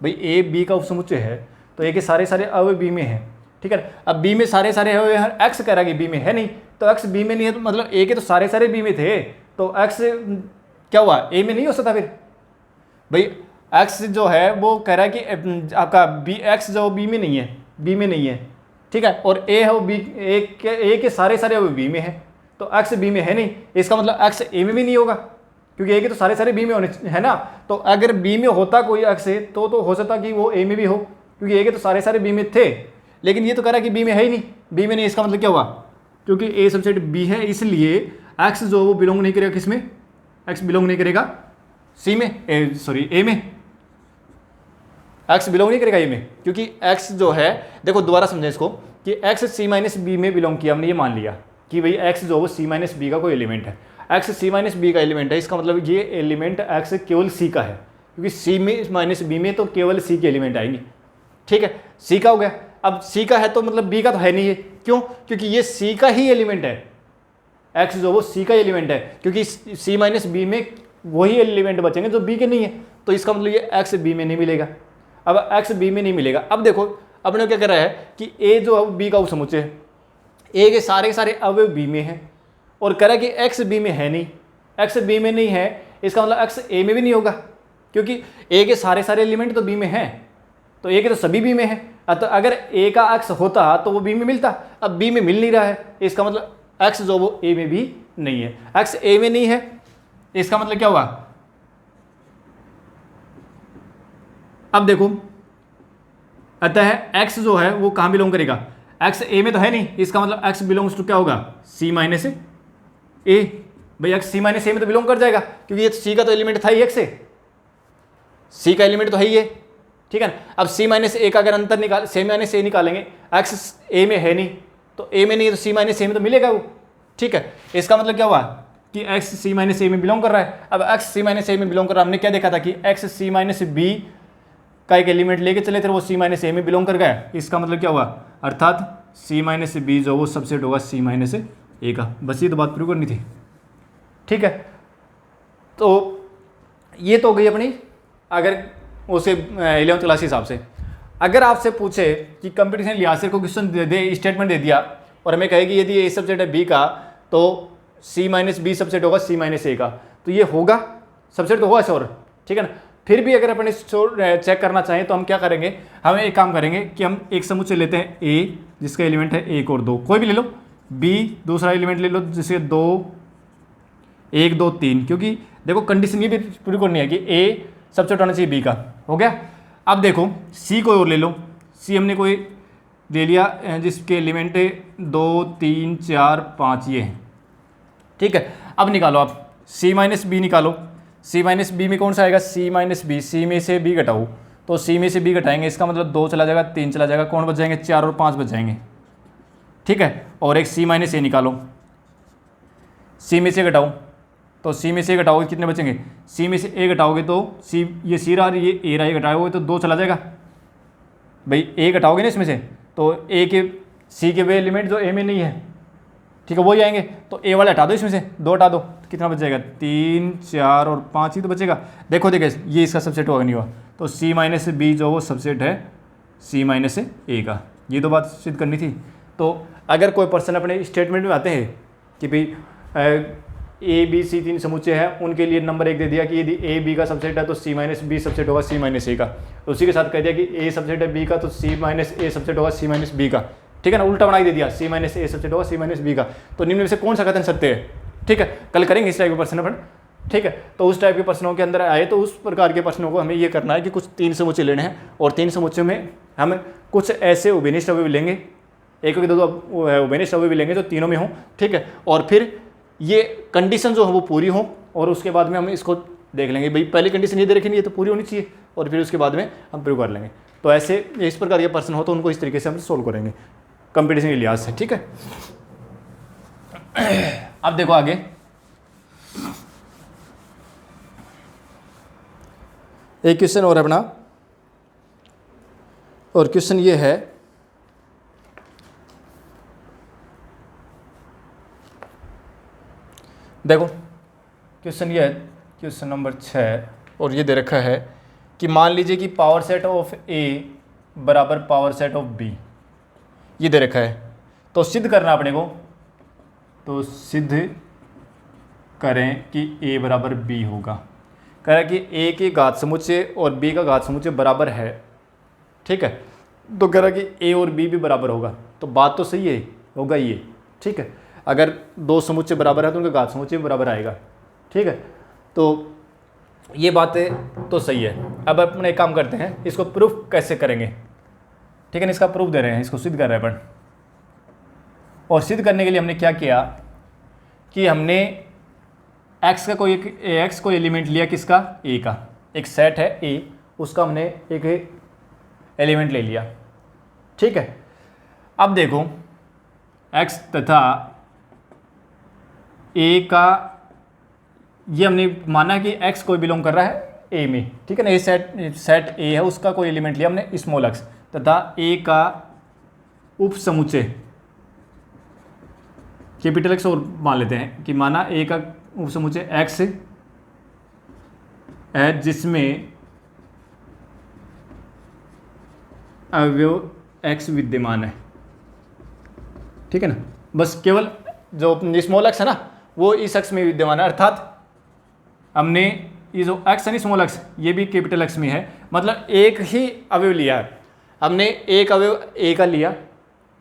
भाई ए बी का उपसमुच्चय है तो ए के सारे सारे अवयव बी में है। ठीक है, अब बी में सारे सारे अवयव, एक्स कह रहा है कि बी में है नहीं, तो एक्स बी में नहीं है तो मतलब ए के तो सारे सारे बी में थे, तो एक्स क्या हुआ, ए में नहीं हो सकता फिर, भाई एक्स जो है वो कह रहा है कि आपका बी एक्स जो बी में नहीं है, बी में नहीं है, ठीक है, और ए है वो बी, ए के सारे सारे अवयव बी में है, तो एक्स बी में है नहीं, इसका मतलब एक्स ए में भी नहीं होगा, क्योंकि ए के तो सारे सारे बी में होने है ना, तो अगर बी में होता कोई एक्स तो हो सकता कि वो ए में भी हो, क्योंकि ए के तो सारे सारे बी में थे, लेकिन ये तो कह रहा है कि बी में है ही नहीं, बी में नहीं, इसका मतलब क्या हुआ, क्योंकि ए सबसेट बी है इसलिए एक्स जो वो बिलोंग नहीं करेगा किसमें, एक्स बिलोंग नहीं करेगा सी में, सॉरी ए में, एक्स बिलोंग नहीं करेगा ए में, क्योंकि एक्स जो है, देखो दोबारा समझें इसको, कि एक्स सी माइनस बी में बिलोंग किया, हमने ये मान लिया कि भाई एक्स जो वो सी माइनस बी का कोई एलिमेंट है, एक्स सी माइनस बी का एलिमेंट है, इसका मतलब ये एलिमेंट एक्स केवल सी का है, क्योंकि सी में माइनस बी में तो केवल सी के एलिमेंट आएंगे। ठीक है, सी का हो गया, अब सी का है तो मतलब बी का तो है नहीं है, क्यों, क्योंकि ये सी का ही एलिमेंट है, एक्स जो वो सी का एलिमेंट है, क्योंकि सी माइनस बी में वही एलिमेंट बचेंगे जो बी के नहीं है, तो इसका मतलब ये एक्स बी में नहीं मिलेगा। अब एक्स बी में नहीं मिलेगा, अब देखो अपने क्या कर रहा है कि ए जो है बी का उपसमुच्चय है, ए के सारे सारे अवयव बी में है, और कह रहा है कि एक्स बी में है नहीं, एक्स बी में नहीं है, इसका मतलब एक्स ए में भी नहीं होगा, क्योंकि ए के सारे सारे एलिमेंट तो बी में हैं, तो ए के तो सभी बी में है, तो अगर ए का एक्स होता तो वो बी में मिलता, अब बी में मिल नहीं रहा है, इसका मतलब एक्स जो वो ए में भी नहीं है, एक्स ए में नहीं है, इसका मतलब क्या हुआ, अब देखो अतः एक्स जो है वो कहाँ बिलोंग करेगा, एक्स ए में तो है नहीं, इसका मतलब एक्स बिलोंग्स टू क्या होगा, सी माइनस ए, भाई एक्स सी माइनस ए में तो बिलोंग कर जाएगा, क्योंकि ये सी का तो एलिमेंट था ही, एक्स सी का एलिमेंट तो है ही है। ठीक है ना, अब सी माइनस ए का अगर अंतर निकाल, सी माइनस ए निकालेंगे, एक्स ए में है नहीं, तो ए में नहीं है तो सी माइनस ए में तो मिलेगा वो। ठीक है, इसका मतलब क्या हुआ कि एक्स सी माइनस ए में बिलोंग कर रहा है। अब एक्स सी माइनस ए में बिलोंग कर रहा है, हमने क्या देखा था कि एक्स सी माइनस बी का एक एलिमेंट लेके चले थे, वो सी माइनस ए में बिलोंग कर गया, इसका मतलब क्या हुआ, अर्थात सी माइनस बी जो वो सबसेट होगा सी माइनस ए का। बस ये तो बात प्रूव करनी थी। ठीक है, तो ये तो हो गई अपनी, अगर उसे 11th क्लास के हिसाब से। अगर आपसे पूछे कि कंपटीशन लिहाज से कोई क्वेश्चन दे स्टेटमेंट दे दिया और हमें कहे कि यदि ए सबसेट है बी का तो सी माइनस बी सबसेट होगा सी माइनस ए का, तो ये होगा सबसेट तो होगा श्योर। ठीक है ना, फिर भी अगर अपन चेक करना चाहें तो हम क्या करेंगे, हम एक काम करेंगे कि हम एक समुच्चय लेते हैं ए जिसका एलिमेंट है 1 और 2, कोई भी ले लो, बी दूसरा एलिमेंट ले लो जिसे 2 1 2 3, क्योंकि देखो कंडीशन ये भी पूरी करनी है कि ए सबसेट होना चाहिए बी का, हो गया। अब देखो सी कोई और ले लो, सी हमने कोई ले लिया जिसके एलिमेंट 2 3 4 5 ये हैं। ठीक है, अब निकालो आप सी माइनस बी निकालो, सी माइनस बी में कौन सा आएगा, सी माइनस बी, सी में से बी घटाओ, तो सी में से बी घटाएंगे, इसका मतलब 2 चला जाएगा 3 चला जाएगा, कौन बच जाएंगे 4 और 5 बच जाएंगे। ठीक है, और एक सी माइनस ए निकालो, सी में से घटाओ, तो सी में से घटाओगे कितने बचेंगे, सी में से ए घटाओगे तो सी, ये सी रहा ये ए रहा, ये घटाओगे तो 2 चला जाएगा, भाई ए घटाओगे ना इसमें से, तो ए के सी के वे एलिमेंट जो ए में नहीं है, ठीक है, वही आएंगे। तो ए वाला हटा दो, इसमें से 2 हटा दो, तो कितना बच जाएगा, 3 4 और 5 ही तो बचेगा। देखो ये इसका सबसेट हुआ नहीं हुआ, तो सी माइनस बी जो वो सबसेट है सी माइनस ए का, ये तो बात सिद्ध करनी थी। तो अगर कोई पर्सन अपने स्टेटमेंट में आते हैं कि भाई ए बी सी 3 समुच्चय है, उनके लिए नंबर 1 दे दिया कि यदि ए बी का सबसेट है तो सी माइनस बी सबसेट होगा सी माइनस ए का, तो उसी के साथ कह दिया कि ए सबसेट है बी का तो सी माइनस ए सबसेट होगा सी माइनस बी का, ठीक है ना, उल्टा बना के दे दिया, सी माइनस ए सबसेट होगा सी माइनस बी का। तो निम्न में से कौन सा कथन सत्य है, ठीक है, कल करेंगे इस टाइप के प्रश्न अपन, ठीक है। तो उस टाइप के प्रश्नों के अंदर आए तो उस प्रकार के प्रश्नों को हमें ये करना है कि कुछ 3 समुच्चय लेने हैं, और 3 समुच्चयों में हम कुछ ऐसे उभयनिष्ठ अवयव लेंगे, एक के 2 उभयनिष्ठ अवयव लेंगे जो तीनों में हों, ठीक है, और फिर ये कंडीशन जो है वो पूरी हो, और उसके बाद में हम इसको देख लेंगे, भाई पहली कंडीशन ये दे रखी है, ये तो पूरी होनी चाहिए, और फिर उसके बाद में हम प्रूव कर लेंगे। तो ऐसे इस प्रकार के प्रश्न हो तो उनको इस तरीके से हम सोल्व करेंगे कंपटीशन के लिहाज से, ठीक है। अब देखो आगे, एक क्वेश्चन और अपना, और क्वेश्चन ये है, देखो क्वेश्चन ये है, क्वेश्चन नंबर 6, और ये दे रखा है कि मान लीजिए कि पावर सेट ऑफ ए बराबर पावर सेट ऑफ बी, ये दे रखा है, तो सिद्ध करना अपने को, तो सिद्ध करें कि ए बराबर बी होगा। कह रहा है कि ए की घात समुच्चय और बी का घात समुच्चय बराबर है, ठीक है, तो कह रहा है कि ए और बी भी बराबर होगा, तो बात तो सही है, होगा ये, ठीक है, अगर 2 समुच्चय बराबर है तो उनका घात समुच्चय बराबर आएगा, ठीक है, तो ये बात तो सही है। अब अपन एक काम करते हैं, इसको प्रूफ कैसे करेंगे, ठीक है ना, इसका प्रूफ दे रहे हैं, इसको सिद्ध कर रहे हैं अपन, और सिद्ध करने के लिए हमने क्या किया कि हमने x का कोई एलिमेंट लिया, किसका, a का, एक सेट है a, उसका हमने एक एलिमेंट ले लिया, ठीक है। अब देखो x तथा a का, ये हमने माना कि x कोई बिलोंग कर रहा है a में, ठीक है ना, ये सेट a है, उसका कोई एलिमेंट लिया हमने स्मॉल x, तथा a का उप समुच्चय कैपिटल X, और मान लेते हैं कि माना a का उप समुच्चय x है जिसमें अवयव x विद्यमान है, ठीक है ना, बस केवल जो स्मॉल x है ना वो इस x में विद्यमान है, अर्थात हमने ये जो x है ना स्मॉल x, ये भी कैपिटल X में है, मतलब एक ही अवयव लिया है हमने, एक अवयव a का लिया,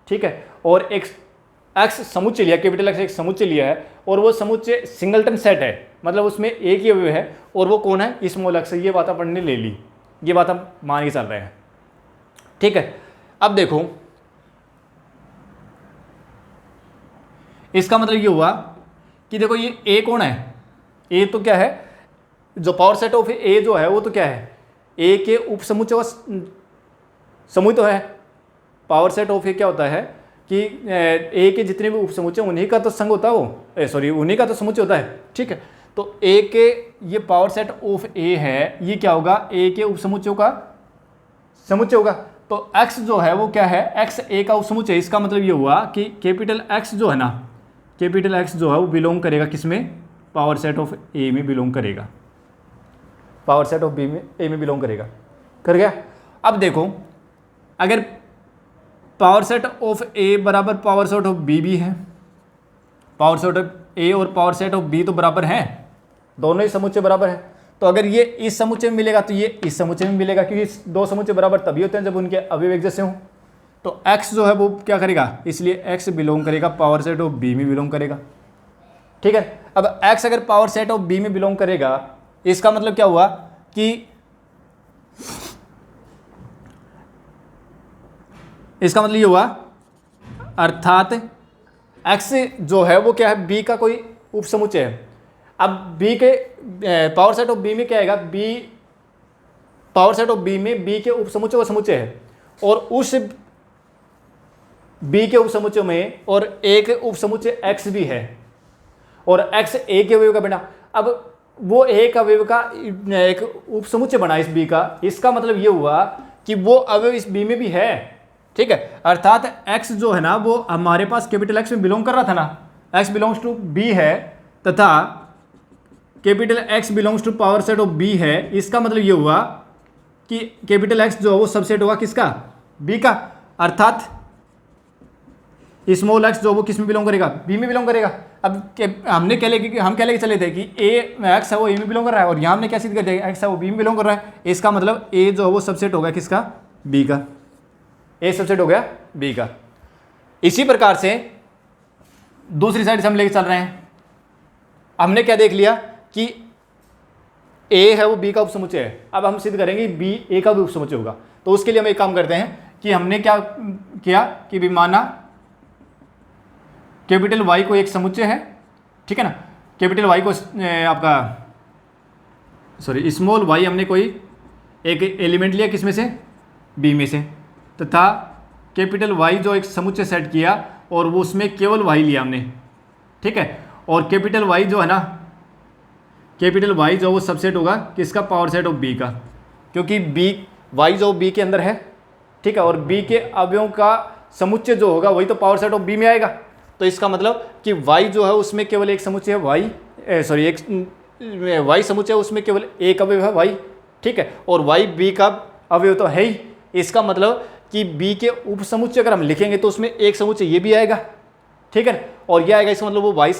ठीक है, और एक x समुच्चय लिया, कैपिटल X एक समुच्चय लिया है, और वो समुच्चय सिंगलटन सेट है, मतलब उसमें एक ही अवयव है, और वो कौन है, स्मॉल x, ये बात अपन ने ले ली, ये बात हम मान के चल रहे हैं, ठीक है। अब देखो इसका मतलब ये हुआ कि देखो ये a कौन है, a तो क्या है, जो पावर सेट ऑफ a जो है वो तो क्या है, a के उप समुच्चय का समूह तो है। पावर सेट ऑफ a क्या होता है कि a के जितने भी उप समुच्चय उन्हीं का तो संघ होता है, वो सॉरी उन्हीं का तो समुच्चय होता है, ठीक है। तो a के ये पावर सेट ऑफ a है, ये क्या होगा, a के उप समुच्चयों का समुच्चय होगा, तो x जो है वो क्या है, x a का उप समुच्चय, इसका मतलब ये हुआ कि कैपिटल X जो है ना, कैपिटल X जो है वो बिलोंग करेगा किसमें, पावर सेट ऑफ a में बिलोंग करेगा, पावर सेट ऑफ b में a में बिलोंग करेगा, कर गया। अब देखो अगर पावर सेट ऑफ a बराबर पावर सेट ऑफ b भी है, पावर सेट ऑफ a और पावर सेट ऑफ b तो बराबर हैं, दोनों ही समुच्चय बराबर है, तो अगर ये इस समुच्चय में मिलेगा तो ये इस समुच्चय में मिलेगा, क्योंकि 2 समुच्चय बराबर तभी होते हैं जब उनके अवयव एक जैसे हों। तो x जो है वो क्या करेगा, इसलिए x बिलोंग करेगा पावर सेट ऑफ b में बिलोंग करेगा, ठीक है। अब x अगर पावर सेट ऑफ b में बिलोंग करेगा, इसका मतलब क्या हुआ कि इसका मतलब ये हुआ, अर्थात x जो है वो क्या है, b का कोई उप समुच्चय है। अब b के पावर सेट ऑफ b में क्या आएगा, b power set of b में b के उप समुच्चय का समुच्चय है, और उस b के उप समुच्चय में और a के उप समुच्चय x भी है, और x a के अवयव का बना, अब वो एक अवयव का एक उप समुच्चय बना इस b का, इसका मतलब ये हुआ कि वो अवयव इस b में भी है, ठीक है। अर्थात x जो है ना वो हमारे पास कैपिटल X में बिलोंग कर रहा था ना, x बिलोंग्स टू b है तथा capital X belongs to power set of b है, इसका मतलब ये हुआ कि कैपिटल X जो है वो सबसेट होगा किसका, b का, अर्थात स्मॉल x जो वो किस में बिलोंग करेगा, b में बिलोंग करेगा। अब हमने हम क्या लेके चले थे कि x है वो a में बिलोंग कर रहा है, और यहाँ हमने क्या सिद्ध कर दिया x है वो b में बिलोंग कर रहा है, इसका मतलब a जो है वो सबसेट होगा किसका, b का, a सबसेट हो गया b का। इसी प्रकार से दूसरी साइड से हम लेके चल रहे हैं, हमने क्या देख लिया कि a है वो b का उपसमुच्चय है, अब हम सिद्ध करेंगे b a का भी उपसमुच्चय होगा। तो उसके लिए हम एक काम करते हैं कि हमने क्या किया कि भी माना कैपिटल Y को एक समुच्चय है, ठीक है ना, कैपिटल Y को आपका स्मॉल y हमने कोई एक एलिमेंट लिया किस में से, b में से, तथा कैपिटल Y जो एक समुच्चय सेट किया और वो उसमें केवल y लिया हमने, ठीक है, और कैपिटल Y जो है ना, कैपिटल Y जो वो सबसेट होगा किसका, पावर सेट ऑफ b का, क्योंकि y जो b के अंदर है, ठीक है, और b के अवयवों का समुच्चय जो होगा वही तो पावर सेट ऑफ b में आएगा। तो इसका मतलब कि y जो है उसमें केवल एक समुच्चय है एक y समुच्चय है, उसमें केवल एक अवयव है y, ठीक है, और y b का अवयव तो है ही, इसका मतलब कि b के उप समुच्चय अगर हम लिखेंगे तो उसमें एक समुच्चय ये भी आएगा, ठीक है, और ये आएगा, इसका मतलब वो y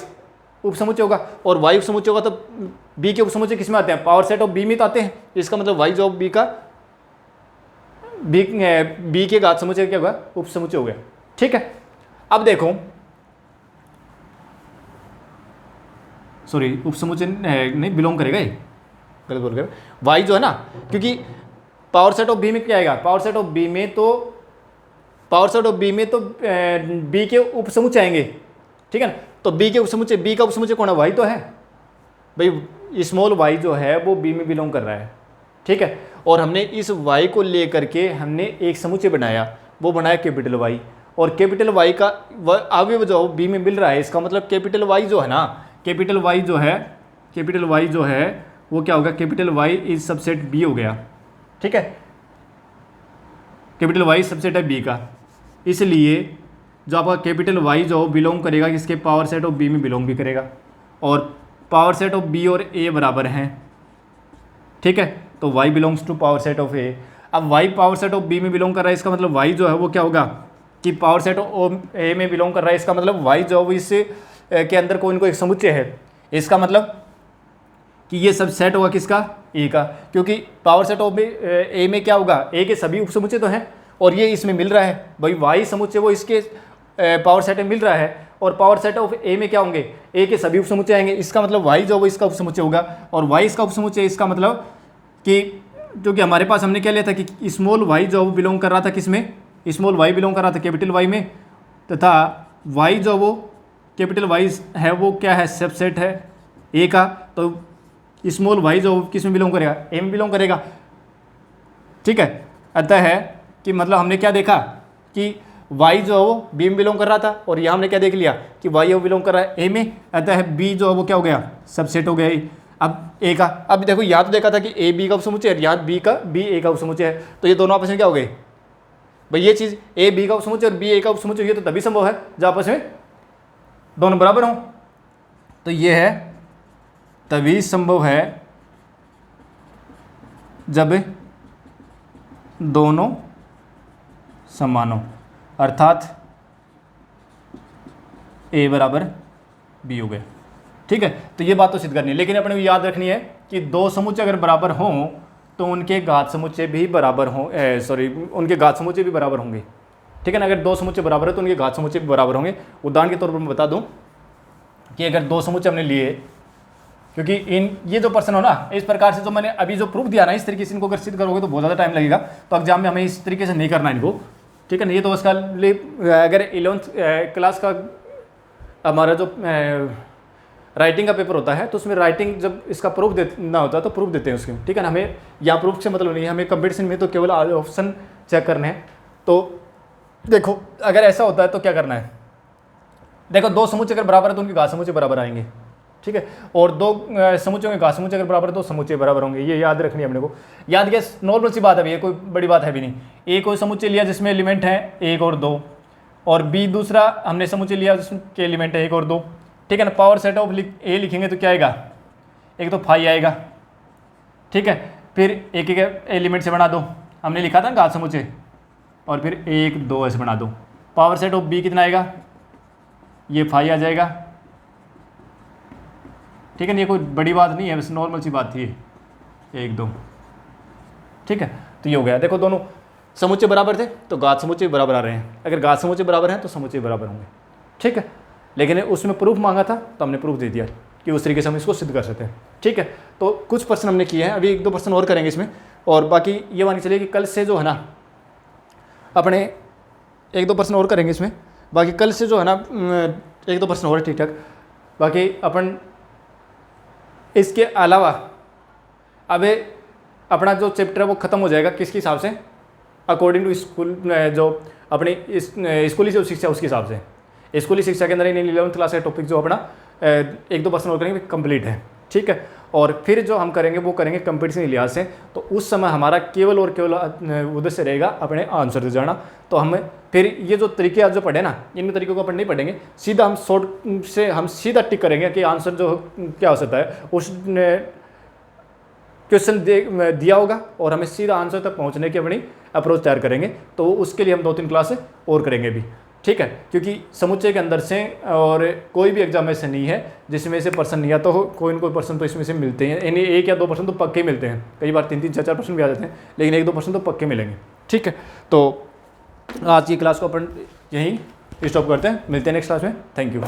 उप समुच्चय होगा, और y उप समुच्चय होगा तो b के उप समुच्चय किस में आते हैं, पावर सेट ऑफ b में तो आते हैं, इसका मतलब y जो b का b के घात समुच्चय क्या होगा, उप समुच्चय हो गया, ठीक है। अब देखो उप समुच्चय नहीं बिलोंग करेगा, ये गलत बोल गए, y जो है ना, क्योंकि पावर सेट ऑफ b में क्या आएगा, पावर सेट ऑफ b में तो b के उप समुच्चय आएंगे, ठीक है ना, तो b के उप समुच्चय, b का उप समुच्चय कौन है, y तो है भाई, स्मॉल y जो है वो b में बिलोंग कर रहा है, ठीक है, और हमने इस y को लेकर के हमने एक समुच्चय बनाया, वो बनाया कैपिटल Y, और कैपिटल Y का अवयव जो b में मिल रहा है, इसका मतलब कैपिटल Y जो है ना, कैपिटल Y जो है वो क्या होगा, capital Y is subset b हो गया, ठीक है, कैपिटल Y सबसेट है b का, इसलिए जो आपका कैपिटल Y जो बिलोंग करेगा किसके, पावर सेट ऑफ b में बिलोंग भी करेगा, और पावर सेट ऑफ b और a बराबर हैं, ठीक है, तो y belongs to power set of a। अब y power set of b में बिलोंग कर रहा है, इसका मतलब y जो है वो क्या होगा कि पावर सेट ऑफ a में बिलोंग कर रहा है, इसका मतलब y जो है इससे के अंदर कोई इनको एक समुच्चय है, इसका मतलब कि ये सब सेट होगा किसका, a का, क्योंकि पावर सेट ऑफ a में क्या होगा, a के सभी उप समुच्चय तो हैं, और ये इसमें मिल रहा है भाई, y समुच्चय वो इसके पावर सेट में मिल रहा है, और पावर सेट ऑफ a में क्या होंगे, a के सभी उप समुच्चय आएंगे, इसका मतलब y जो वो इसका उप समुच्चय होगा, और y इसका उप समुच्चय, इसका मतलब कि जो कि हमारे पास हमने क्या लिया था कि स्मॉल y जो वो बिलोंग कर रहा था किसमें, स्मॉल y बिलोंग कर रहा था कैपिटल Y में, तथा y जो वो कैपिटल Y है वो क्या है, सबसेट है a का, तो स्मॉल y जो किस में बिलोंग करेगा, a में बिलोंग करेगा, ठीक है। अतः है कि मतलब हमने क्या देखा कि y जो है वो b में बिलोंग कर रहा था, और यहाँ हमने क्या देख लिया कि y वो बिलोंग कर रहा है a में, अतः b जो है वो क्या हो गया, सबसेट हो गया। अब a का, अब देखो यहाँ तो देखा था कि a b का उपसमुच्चय है, यहाँ b a का उपसमुच्चय है, तो ये दोनों आपस में क्या हो गए भाई, ये चीज़ a b का उपसमुच्चय और b a का उपसमुच्चय, ये तो तभी संभव है जब आपस में दोनों बराबर हों, तो ये है तभी संभव है जब दोनों समान हो, अर्थात a बराबर b हो गया, ठीक है। तो ये बात तो सिद्ध करनी है, लेकिन अपने को याद रखनी है कि दो समुच्चय अगर बराबर हों तो उनके घात समुच्चय भी बराबर हों, उनके घात समुच्चय भी बराबर होंगे, ठीक है ना। अगर दो समुच्चय बराबर है तो उनके घात समुच्चय भी बराबर होंगे। उदाहरण के तौर पर मैं बता दूं कि अगर दो समुच्चय हमने लिए, क्योंकि ये जो पर्सन हो ना, इस प्रकार से जो मैंने अभी जो प्रूफ दिया ना, इस तरीके से इनको अगर सिद्ध करोगे तो बहुत ज़्यादा टाइम लगेगा, तो एग्जाम में हमें इस तरीके से नहीं करना इनको, ठीक है ना। ये तो उसका अगर 11th क्लास का हमारा जो राइटिंग का पेपर होता है तो उसमें राइटिंग जब इसका प्रूफ देना होता है तो प्रूफ देते हैं उसके, ठीक है ना। हमें यहाँ प्रूफ से मतलब नहीं है, हमें कंपटीशन में तो केवल ऑप्शन चेक करने हैं। तो देखो अगर ऐसा होता है तो क्या करना है, देखो दो समुच्चय अगर बराबर है तो उनके घात समुच्चय बराबर आएंगे, ठीक है, और दो समुच्चयों के घात समुच्चय अगर बराबर है तो समुच्चय बराबर होंगे, ये याद रखनी है अपने को। याद किया, नॉर्मल सी बात है, ये कोई बड़ी बात है भी नहीं। ए कोई समुच्चय लिया जिसमें एलिमेंट है 1 और 2, और बी दूसरा हमने समुच्चय लिया जिसके एलिमेंट है 1 और 2, ठीक है ना। पावर सेट ऑफ ए लिखेंगे तो क्या आएगा, एक तो फाई आएगा, ठीक है, फिर एक एक एलिमेंट से बना दो, हमने लिखा था घात समुच्चय, और फिर 1 2 ऐसे बना दो। पावर सेट ऑफ बी कितना आएगा, ये फाई आ जाएगा, ठीक है ना। ये कोई बड़ी बात नहीं है, बस नॉर्मल सी बात थी, 1 2, ठीक है। तो ये हो गया, देखो दोनों समुच्चय बराबर थे तो घात समुच्चय बराबर आ रहे हैं, अगर घात समुच्चय बराबर हैं तो समुच्चय बराबर होंगे, ठीक है। लेकिन उसमें प्रूफ मांगा था तो हमने प्रूफ दे दिया कि उस तरीके से हम इसको सिद्ध कर सकते हैं, ठीक है। तो कुछ पर्सन हमने किए हैं, अभी 1 2 पर्सन और करेंगे इसमें, और बाकी ये मान के चलिए कि कल से जो है ना अपने 1 2 पर्सन और करेंगे इसमें, बाकी कल से जो है ना 1 2 पर्सन और ठीक ठाक, बाकी अपन इसके अलावा अब अपना जो चैप्टर है वो ख़त्म हो जाएगा किसके हिसाब से, अकॉर्डिंग टू स्कूल, जो अपनी स्कूली जो शिक्षा उसके हिसाब से। स्कूली शिक्षा के अंदर इन 11th क्लास का टॉपिक जो अपना 1 2 पर्सन और करेंगे कंप्लीट है, ठीक है। और फिर जो हम करेंगे वो करेंगे कंपटीशन के लिहाज से, तो उस समय हमारा केवल और केवल उद्देश्य रहेगा अपने आंसर से जाना। तो हम फिर ये जो तरीके आज जो पढ़े ना, इन तरीकों को अपन नहीं पढ़ेंगे, सीधा हम शॉर्ट से हम सीधा टिक करेंगे कि आंसर जो क्या हो सकता है, उस क्वेश्चन दिया होगा और हमें सीधा आंसर तक पहुंचने की अपनी अप्रोच तैयार करेंगे। तो उसके लिए हम 2 3 क्लास और करेंगे भी, ठीक है। क्योंकि समुच्चय के अंदर से और कोई भी एग्जाम ऐसे नहीं है जिसमें से पर्सन नहीं आता हो, कोई न कोई पर्सन तो इसमें से मिलते हैं, यानी 1 या 2 पर्सन तो पक्के मिलते हैं, कई बार 3 3 4 4 पर्सन भी आ जाते हैं, लेकिन 1 2 पर्सन तो पक्के मिलेंगे, ठीक है। तो आज की क्लास को अपन यहीं स्टॉप करते हैं, मिलते हैं नेक्स्ट क्लास में, थैंक यू।